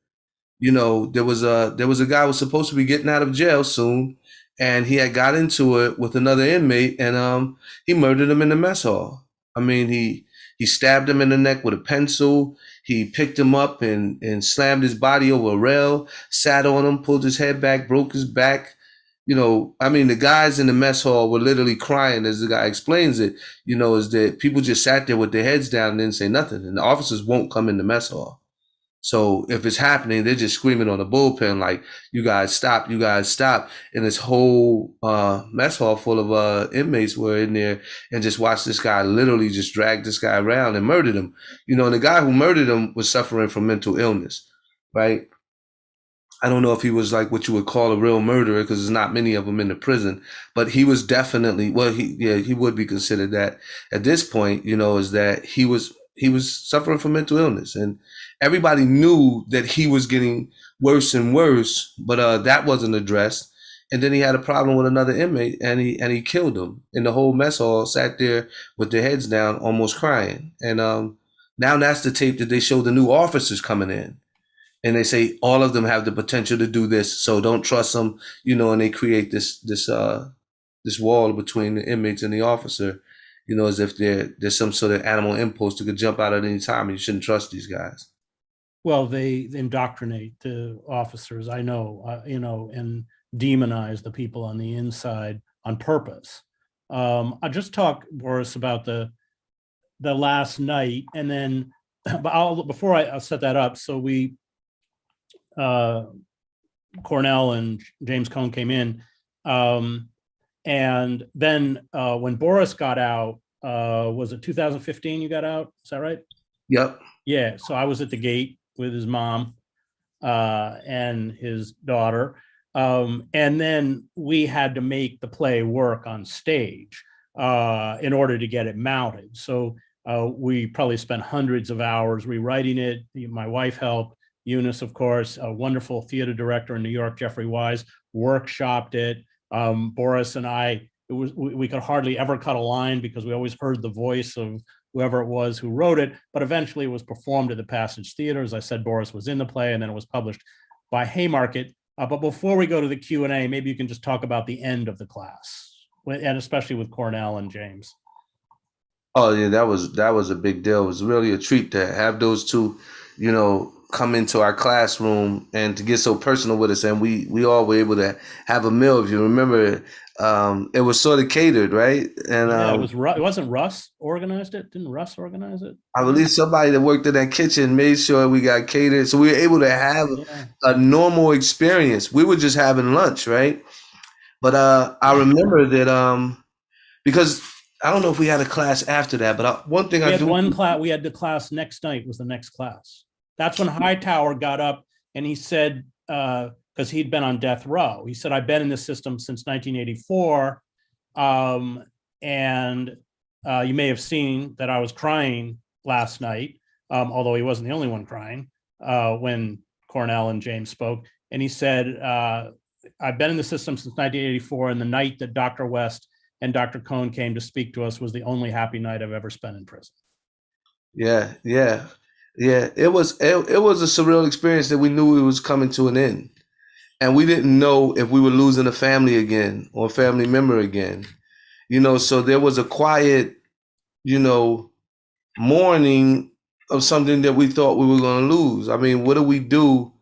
Speaker 3: There was a guy who was supposed to be getting out of jail soon, and he had got into it with another inmate, and he murdered him in the mess hall. I mean, he stabbed him in the neck with a pencil. He picked him up and slammed his body over a rail, sat on him, pulled his head back, broke his back. The guys in the mess hall were literally crying, as the guy explains it, is that people just sat there with their heads down and didn't say nothing. And the officers won't come in the mess hall. So if it's happening, they're just screaming on the bullpen, like, you guys stop, you guys stop. And this whole mess hall full of inmates were in there and just watched this guy literally just drag this guy around and murdered him. And the guy who murdered him was suffering from mental illness, right? I don't know if he was like what you would call a real murderer, because there's not many of them in the prison, but he was definitely, he would be considered that at this point, is that he was suffering from mental illness, and everybody knew that he was getting worse and worse, but that wasn't addressed. And then he had a problem with another inmate, and he killed him. And the whole mess hall sat there with their heads down, almost crying. And now that's the tape that they show the new officers coming in, and they say all of them have the potential to do this, so don't trust them, and they create this wall between the inmates and the officer, as if there's some sort of animal impulse that could jump out at any time, and you shouldn't trust these guys.
Speaker 2: Well, they indoctrinate the officers, I know, and demonize the people on the inside on purpose. I'll just talk, Boris, about the last night, and then before I set that up. So Cornell and James Cone came in, and then when Boris got out, was it 2015 you got out? Is that right?
Speaker 3: Yep.
Speaker 2: Yeah. So I was at the gate with his mom and his daughter. And then we had to make the play work on stage in order to get it mounted. So we probably spent hundreds of hours rewriting it. My wife helped, Eunice, of course, a wonderful theater director in New York, Jeffrey Wise, workshopped it. Boris and I, we could hardly ever cut a line because we always heard the voice of whoever it was who wrote it, but eventually it was performed at the Passage Theater. As I said, Boris was in the play, and then it was published by Haymarket. But before we go to the Q&A, maybe you can just talk about the end of the class, and especially with Cornell and James.
Speaker 3: Oh yeah, that was a big deal. It was really a treat to have those two, come into our classroom and to get so personal with us. And we all were able to have a meal. If you remember, it was sort of catered, right? And
Speaker 2: it wasn't Russ organized it. Didn't Russ organize it?
Speaker 3: I believe somebody that worked in that kitchen made sure we got catered, so we were able to have a normal experience. We were just having lunch, right? But I remember that because I don't know if we had a class after that, but one thing
Speaker 2: we had the class next night was the next class. That's when Hightower got up and he said, because because he'd been on death row. He said, I've been in this system since 1984. And you may have seen that I was crying last night, although he wasn't the only one crying when Cornell and James spoke. And he said, I've been in the system since 1984, and the night that Dr. West and Dr. Cohn came to speak to us was the only happy night I've ever spent in prison.
Speaker 3: Yeah. It was a surreal experience that we knew it was coming to an end. And we didn't know if we were losing a family again or a family member again. So there was a quiet, mourning of something that we thought we were going to lose. I mean, what do we do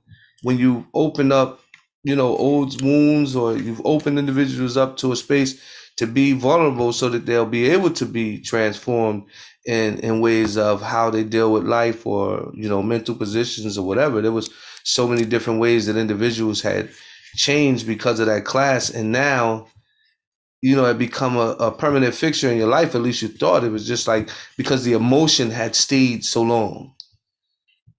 Speaker 3: when you open up, old wounds, or you've opened individuals up to a space to be vulnerable so that they'll be able to be transformed in ways of how they deal with life, or, mental positions or whatever. There was so many different ways that individuals had changed because of that class. And now, it become a permanent fixture in your life. At least you thought. It was just like, because the emotion had stayed so long,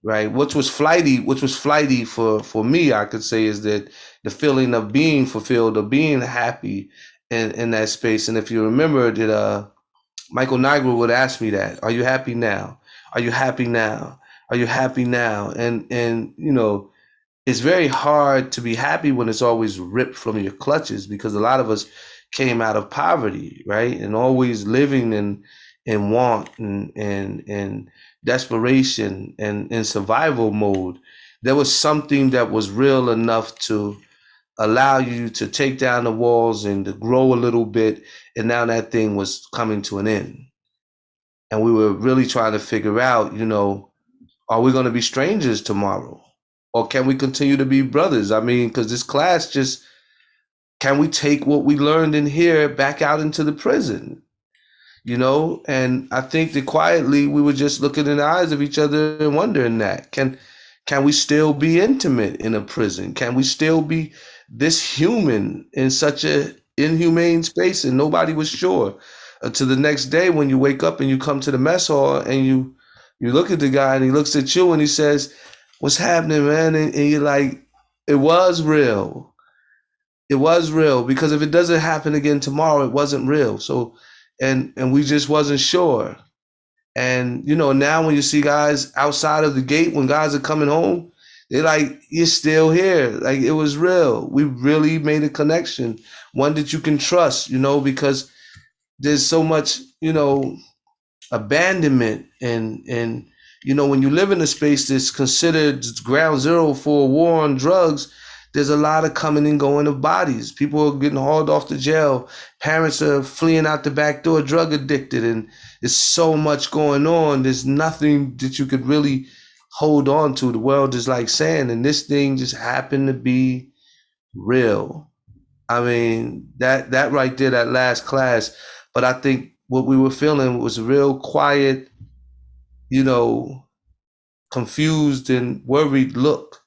Speaker 3: right? Which was flighty for me, I could say, is that the feeling of being fulfilled, of being happy in that space. And if you remember that, Michael Niagara would ask me that, are you happy now? Are you happy now? Are you happy now? And it's very hard to be happy when it's always ripped from your clutches, because a lot of us came out of poverty, right? And always living in want and desperation and in survival mode. There was something that was real enough to allow you to take down the walls and to grow a little bit. And now that thing was coming to an end. And we were really trying to figure out, are we going to be strangers tomorrow? Or can we continue to be brothers? I mean, because this class can we take what we learned in here back out into the prison? And I think that quietly we were just looking in the eyes of each other and wondering that, can we still be intimate in a prison? Can we still be this human in such a inhumane space? And nobody was sure until the next day, when you wake up and you come to the mess hall and you look at the guy and he looks at you and he says, what's happening, man? And you're like, it was real. It was real, because if it doesn't happen again tomorrow, it wasn't real. So, and we just wasn't sure. And, now when you see guys outside of the gate, when guys are coming home, they're like, you're still here. Like, it was real. We really made a connection, one that you can trust, because there's so much, abandonment and when you live in a space that's considered ground zero for a war on drugs, there's a lot of coming and going of bodies. People are getting hauled off to jail. Parents are fleeing out the back door, drug addicted, and there's so much going on. There's nothing that you could really hold on to. The world is like sand, and this thing just happened to be real. I mean, that right there, that last class. But I think what we were feeling was a real quiet, confused and worried look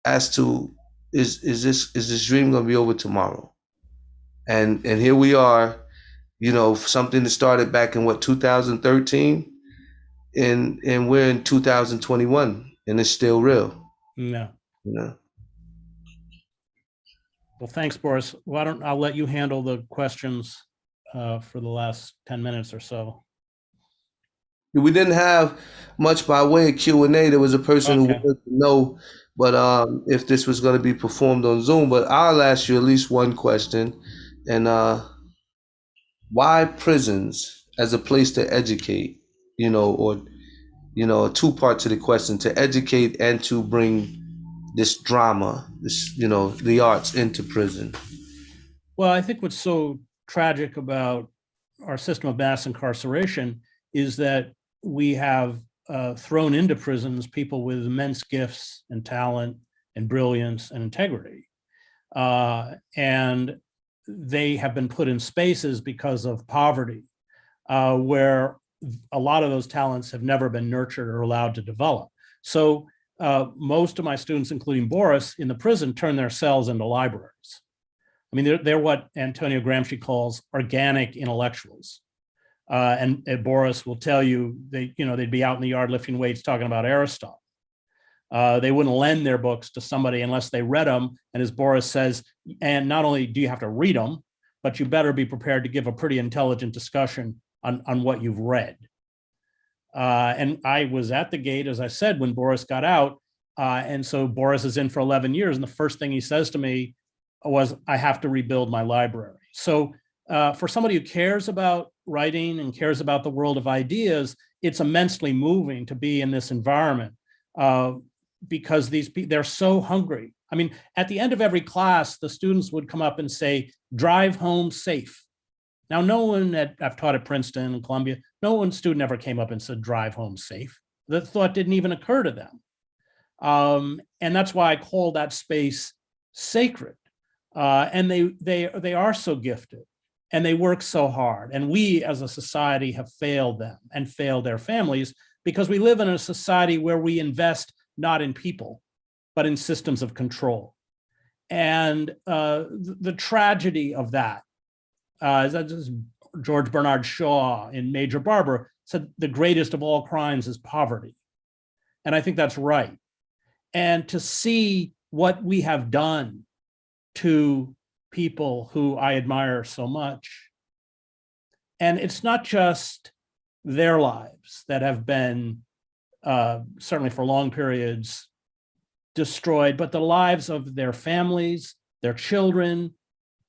Speaker 3: as to, is this dream gonna be over tomorrow? And here we are, something that started back in 2013, and we're in 2021, and it's still real.
Speaker 2: No. Well, thanks, Boris. I'll let you handle the questions for the last 10 minutes or so.
Speaker 3: We didn't have much by way of Q&A. There was a person who wanted to know, but if this was going to be performed on Zoom. But I'll ask you at least one question. And why prisons as a place to educate, or, two parts to the question: to educate and to bring this drama, this, the arts into prison?
Speaker 2: Well, I think what's so tragic about our system of mass incarceration is that we have thrown into prisons people with immense gifts and talent and brilliance and integrity. And they have been put in spaces because of poverty, where a lot of those talents have never been nurtured or allowed to develop. So most of my students, including Boris, in the prison turn their cells into libraries. I mean, they're what Antonio Gramsci calls organic intellectuals. And Boris will tell you, they'd be out in the yard lifting weights talking about Aristotle. They wouldn't lend their books to somebody unless they read them. And as Boris says, and not only do you have to read them, but you better be prepared to give a pretty intelligent discussion on what you've read. And I was at the gate, as I said, when Boris got out. And so Boris is in for 11 years. And the first thing he says to me was, I have to rebuild my library. So for somebody who cares about writing and cares about the world of ideas, it's immensely moving to be in this environment because these people, they're so hungry. I mean, at the end of every class, the students would come up and say, drive home safe. Now, no one I've taught at Princeton and Columbia, no one student ever came up and said, drive home safe. The thought didn't even occur to them. And that's why I call that space sacred. And they are so gifted and they work so hard. And we as a society have failed them and failed their families because we live in a society where we invest not in people, but in systems of control. And the tragedy of that, as George Bernard Shaw in Major Barber said, the greatest of all crimes is poverty. And I think that's right. And to see what we have done to people who I admire so much, and it's not just their lives that have been, certainly for long periods, destroyed, but the lives of their families, their children,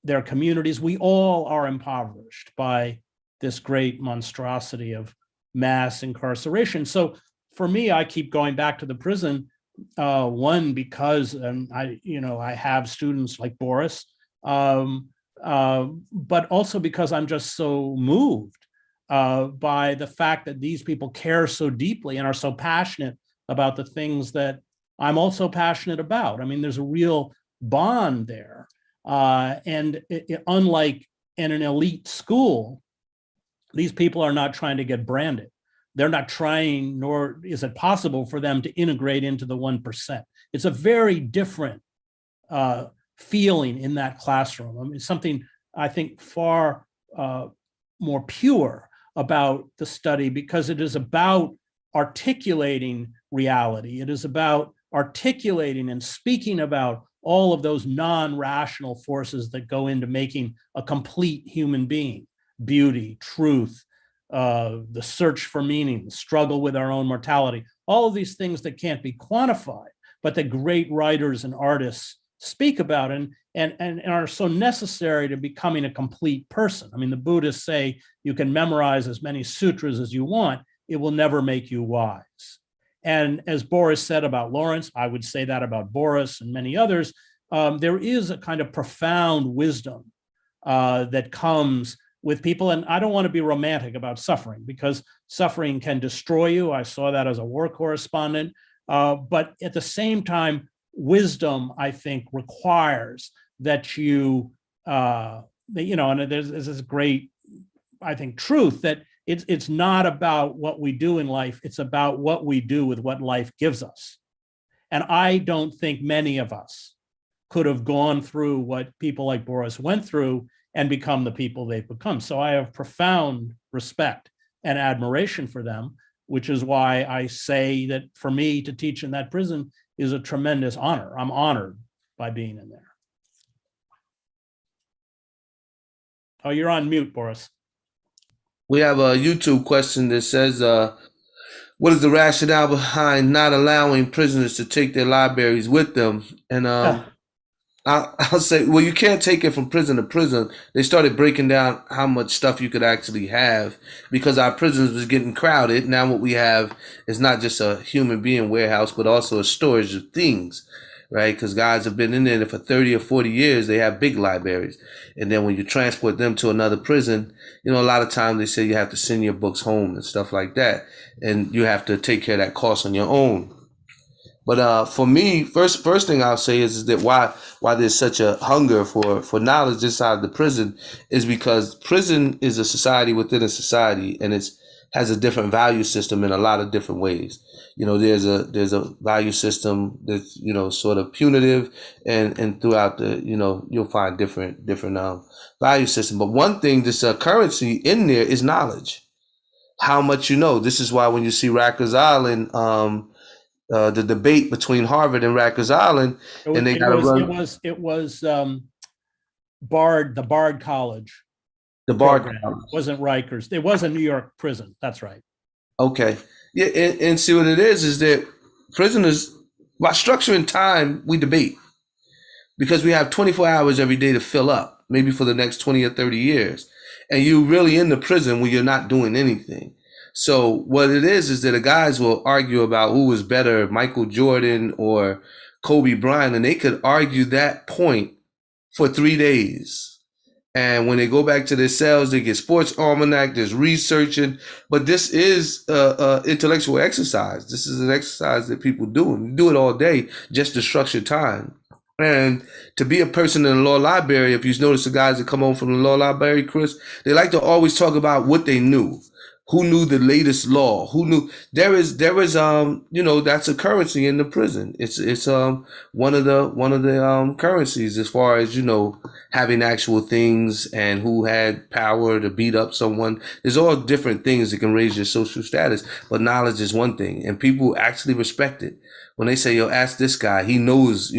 Speaker 2: their communities. We all are impoverished by this great monstrosity of mass incarceration. So for me, I keep going back to the prison, one, because I have students like Boris, but also because I'm just so moved by the fact that these people care so deeply and are so passionate about the things that I'm also passionate about. I mean, there's a real bond there. Unlike in an elite school, these people are not trying to get branded. They're not trying, nor is it possible for them to integrate into the 1%. It's a very different feeling in that classroom. I mean, something I think far more pure about the study, because it is about articulating reality. It is about articulating and speaking about all of those non-rational forces that go into making a complete human being: beauty, truth, the search for meaning, the struggle with our own mortality, all of these things that can't be quantified, but that great writers and artists speak about and are so necessary to becoming a complete person. I mean, the Buddhists say you can memorize as many sutras as you want, it will never make you wise. And as Boris said about Lawrence, I would say that about Boris and many others, there is a kind of profound wisdom that comes with people. And I don't want to be romantic about suffering, because suffering can destroy you. I saw that as a war correspondent. But at the same time, wisdom, I think, requires that you, and there's this great, I think, truth that it's not about what we do in life, it's about what we do with what life gives us. And I don't think many of us could have gone through what people like Boris went through and become the people they've become. So I have profound respect and admiration for them, which is why I say that for me to teach in that prison is a tremendous honor. I'm honored by being in there. Oh, you're on mute, Boris.
Speaker 3: We have a YouTube question that says, what is the rationale behind not allowing prisoners to take their libraries with them? And I'll say, well, you can't take it from prison to prison. They started breaking down how much stuff you could actually have because our prisons was getting crowded. Now what we have is not just a human being warehouse, but also a storage of things, right? Because guys have been in there for 30 or 40 years. They have big libraries. And then when you transport them to another prison, a lot of times they say you have to send your books home and stuff like that. And you have to take care of that cost on your own. But for me, first thing I'll say is that why there's such a hunger for knowledge inside the prison is because prison is a society within a society, and has a different value system in a lot of different ways. There's a value system that's sort of punitive, and throughout the you'll find different value system. But one thing, this currency in there is knowledge. How much you know. This is why when you see Rikers Island, the debate between Harvard and Rikers Island, and they got to run
Speaker 2: it was Bard, the Bard College.
Speaker 3: the Bard
Speaker 2: program.
Speaker 3: College.
Speaker 2: It wasn't Rikers. It was a New York prison. That's right.
Speaker 3: Okay. Yeah, and see what it is that prisoners, by structuring time, we debate because we have 24 hours every day to fill up, maybe for the next 20 or 30 years. And you're really in the prison when you're not doing anything. So what it is that the guys will argue about who was better, Michael Jordan or Kobe Bryant, and they could argue that point for 3 days. And when they go back to their cells, they get sports almanac, there's researching, but this is intellectual exercise. This is an exercise that people do, and you do it all day just to structure time. And to be a person in the law library, if you notice the guys that come home from the law library, Chris, they like to always talk about what they knew. Who knew the latest law? Who knew there is that's a currency in the prison. It's one of the currencies as far as having actual things and who had power to beat up someone. There's all different things that can raise your social status, but knowledge is one thing, and people actually respect it. When they say, yo, ask this guy, he knows,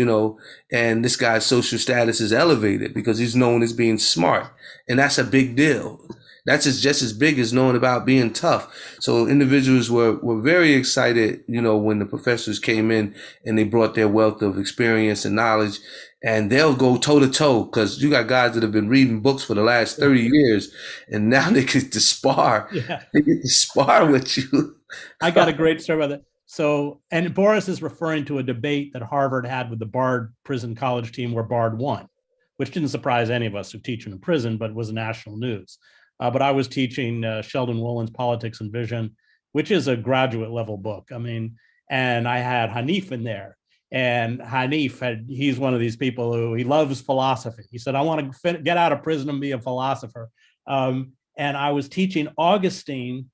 Speaker 3: and this guy's social status is elevated because he's known as being smart, and that's a big deal. That's just as big as knowing about being tough. So individuals were very excited, when the professors came in and they brought their wealth of experience and knowledge, and they'll go toe to toe because you got guys that have been reading books for the last 30 years, and now they get to spar. Yeah. They get to spar with you.
Speaker 2: I got a great story about that. So, and Boris is referring to a debate that Harvard had with the Bard prison college team where Bard won, which didn't surprise any of us who teach in prison, but it was national news. But I was teaching Sheldon Wolin's Politics and Vision, which is a graduate level book. I mean, and I had Hanif in there. And Hanif, he's one of these people who he loves philosophy. He said, I want to get out of prison and be a philosopher. And I was teaching Augustine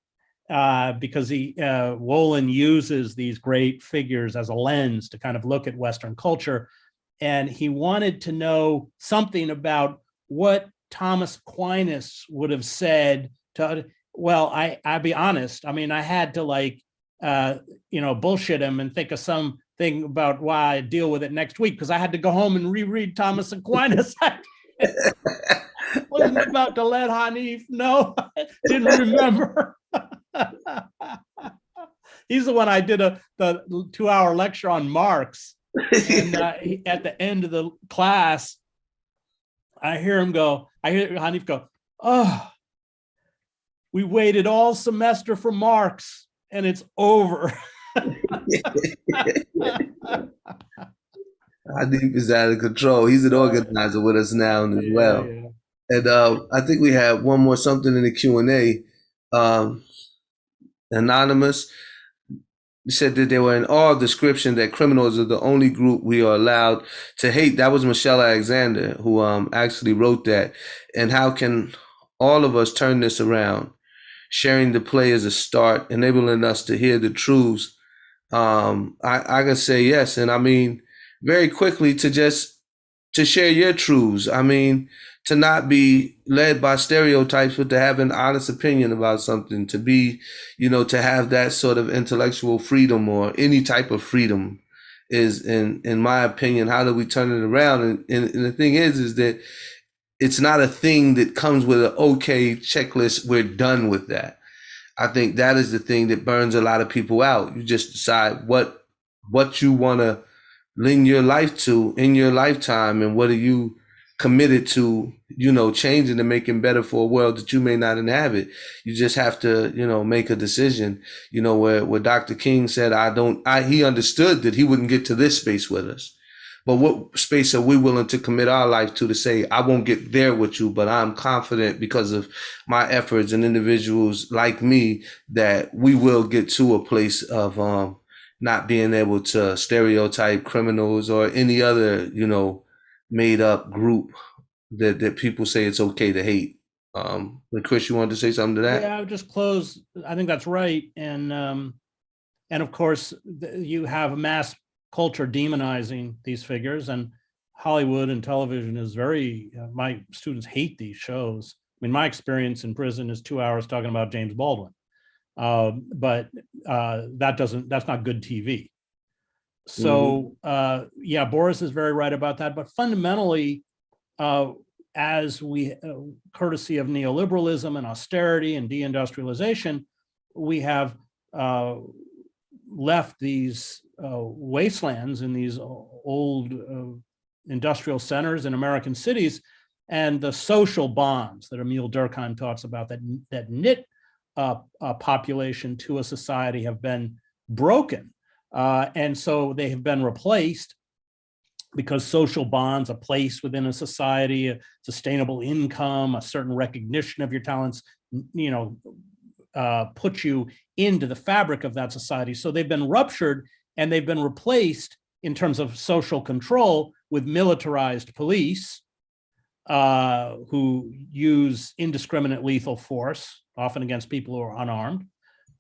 Speaker 2: because Wolin uses these great figures as a lens to kind of look at Western culture. And he wanted to know something about what Thomas Aquinas would have said to, well, I'll be honest. I mean, I had to bullshit him and think of something about why I deal with it next week because I had to go home and reread Thomas Aquinas. Wasn't about to let Hanif know. Didn't remember. He's the one I did the 2-hour lecture on Marx. And at the end of the class, I hear Hanif go, oh, we waited all semester for Marx and it's over.
Speaker 3: Hanif is out of control. He's an organizer with us now as well. Yeah. And I think we have one more something in the Q&A. Anonymous said that they were in all description that criminals are the only group we are allowed to hate. That was Michelle Alexander who actually wrote that. And how can all of us turn this around? Sharing the play as a start, enabling us to hear the truths. I can say yes. And I mean, very quickly to share your truths. I mean, to not be led by stereotypes, but to have an honest opinion about something, to be, to have that sort of intellectual freedom or any type of freedom is, in my opinion, how do we turn it around? And the thing is that it's not a thing that comes with an okay checklist. We're done with that. I think that is the thing that burns a lot of people out. You just decide what you want to lend your life to in your lifetime, and what are you committed to, changing and making better for a world that you may not inhabit. You just have to, make a decision, where Dr. King said, he understood that he wouldn't get to this space with us. But what space are we willing to commit our life to say, I won't get there with you, but I'm confident because of my efforts and individuals like me that we will get to a place of not being able to stereotype criminals or any other, made up group that people say it's okay to hate. But Chris, you wanted to say something to that?
Speaker 2: Yeah, I would just close. I think that's right. And of course, you have mass culture demonizing these figures, and Hollywood and television is very, my students hate these shows. I mean, my experience in prison is 2 hours talking about James Baldwin. But that's not good TV. So yeah, Boris is very right about that. But fundamentally, as we, courtesy of neoliberalism and austerity and deindustrialization, we have left these wastelands in these old industrial centers in American cities, and the social bonds that Emil Durkheim talks about that knit a population to a society have been broken. And so they have been replaced because social bonds, a place within a society, a sustainable income, a certain recognition of your talents, put you into the fabric of that society. So they've been ruptured and they've been replaced in terms of social control with militarized police who use indiscriminate lethal force, often against people who are unarmed,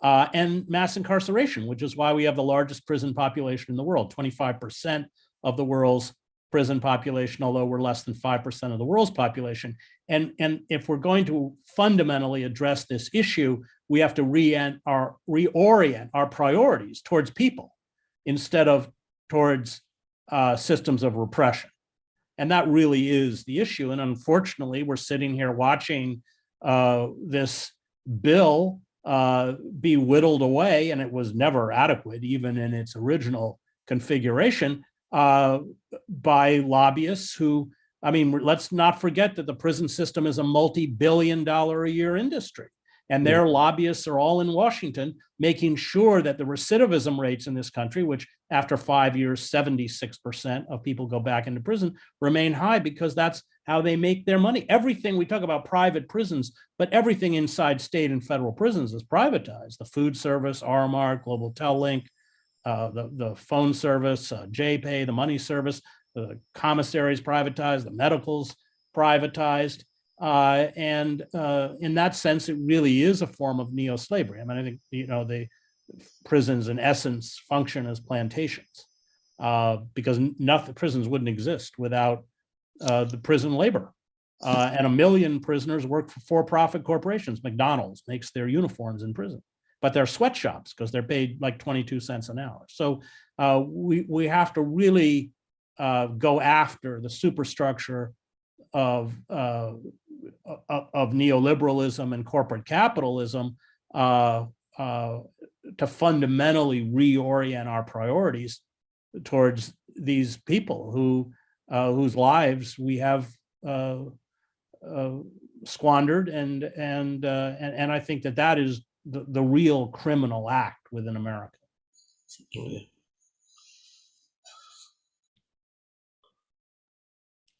Speaker 2: and mass incarceration, which is why we have the largest prison population in the world, 25% of the world's prison population, although we're less than 5% of the world's population. And if we're going to fundamentally address this issue, we have to reorient our priorities towards people instead of towards systems of repression. And that really is the issue. And unfortunately, we're sitting here watching this bill be whittled away, and it was never adequate, even in its original configuration, by lobbyists who, let's not forget that the prison system is a multi-billion-dollar-a-year industry. And their lobbyists are all in Washington, making sure that the recidivism rates in this country, which after 5 years, 76% of people go back into prison, remain high because that's how they make their money. Everything, we talk about private prisons, but everything inside state and federal prisons is privatized. The food service, RMR, Global Tel-Link, the phone service, JPay, the money service, the commissaries privatized, the medicals privatized. And in that sense, it really is a form of neo-slavery. I think, the prisons in essence function as plantations because prisons wouldn't exist without the prison labor. And 1 million prisoners work for for-profit corporations. McDonald's makes their uniforms in prison, but they're sweatshops because they're paid like 22 cents an hour. So we have to really go after the superstructure of neoliberalism and corporate capitalism to fundamentally reorient our priorities towards these people whose lives we have squandered, and I think that is the real criminal act within America.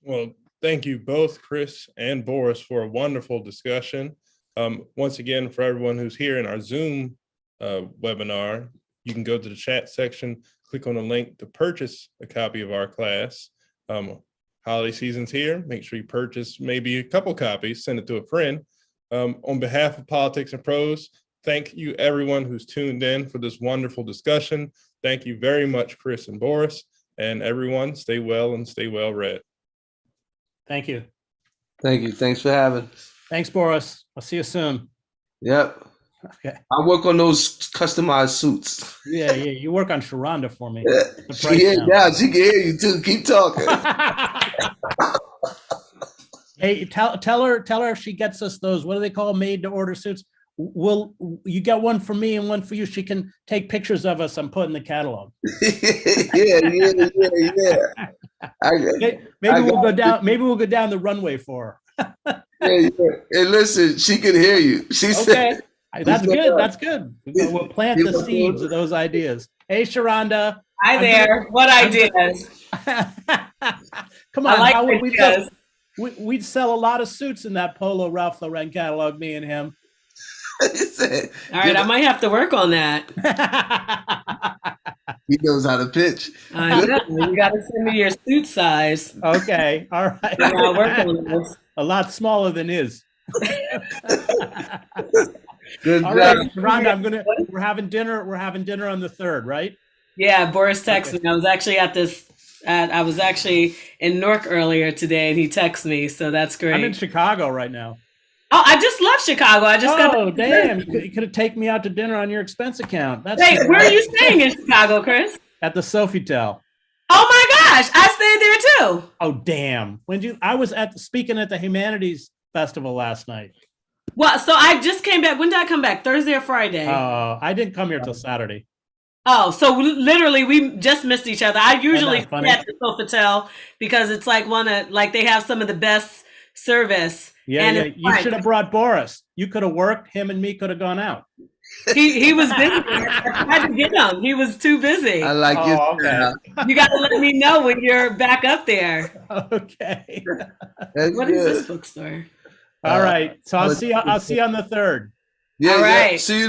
Speaker 1: Well, thank you both, Chris and Boris, for a wonderful discussion. Once again, for everyone who's here in our Zoom webinar, you can go to the chat section, click on the link to purchase a copy of our class. Holiday season's here. Make sure you purchase maybe a couple copies, send it to a friend. On behalf of Politics and Prose, thank you everyone who's tuned in for this wonderful discussion. Thank you very much, Chris and Boris, and everyone stay well and stay well read.
Speaker 2: Thank you.
Speaker 3: Thank you. Thanks for having.
Speaker 2: Thanks, Boris. I'll see you soon.
Speaker 3: Yep.
Speaker 2: Okay.
Speaker 3: I work on those customized suits.
Speaker 2: Yeah. You work on Sharonda for me.
Speaker 3: Yeah. She can hear you too. Keep talking.
Speaker 2: Hey, tell her if she gets us those, what do they call, made to order suits? You get one for me and one for you. She can take pictures of us and put in the catalog.
Speaker 3: Yeah.
Speaker 2: Maybe we'll go down the runway for her.
Speaker 3: Yeah. And listen, she can hear you. She said,
Speaker 2: That's good. That's good. We'll plant the seeds of those ideas. Hey, Sharonda.
Speaker 4: Hi there. What ideas?
Speaker 2: Come on.
Speaker 4: I like
Speaker 2: we'd sell a lot of suits in that Polo Ralph Lauren catalog, me and him.
Speaker 4: All right, I might have to work on that.
Speaker 3: He knows how to pitch.
Speaker 4: I know. You got to send me your suit size.
Speaker 2: Okay. All right.
Speaker 4: I'll work on this.
Speaker 2: A lot smaller than his.
Speaker 3: Good
Speaker 2: All
Speaker 3: job.
Speaker 2: right, Rhonda, we're having dinner on the 3rd, right?
Speaker 4: Yeah, Boris texted me. I was actually I was actually in Newark earlier today, and he texted me, so that's great.
Speaker 2: I'm in Chicago right now.
Speaker 4: Oh, I just left Chicago. I just got.
Speaker 2: Oh, damn! You could have taken me out to dinner on your expense account.
Speaker 4: Wait, where are you staying in Chicago, Chris?
Speaker 2: At the Sofitel.
Speaker 4: Oh my gosh, I stayed there too.
Speaker 2: Oh damn! I was speaking at the Humanities Festival last night.
Speaker 4: Well, so I just came back. When did I come back? Thursday or Friday?
Speaker 2: I didn't come here till Saturday.
Speaker 4: Oh, so literally we just missed each other. I usually
Speaker 2: funny?
Speaker 4: stay at the Sofitel because it's like they have some of the best service.
Speaker 2: Yeah,
Speaker 4: and
Speaker 2: yeah. You should have brought Boris. You could have worked. Him and me could have gone out.
Speaker 4: He was busy. I tried to get him. He was too busy.
Speaker 3: I like it.
Speaker 2: Okay.
Speaker 4: You got to let me know when you're back up there.
Speaker 2: Okay.
Speaker 4: What is this bookstore?
Speaker 2: All right. So I'll see you on the 3rd.
Speaker 3: Yeah,
Speaker 4: All right.
Speaker 3: See you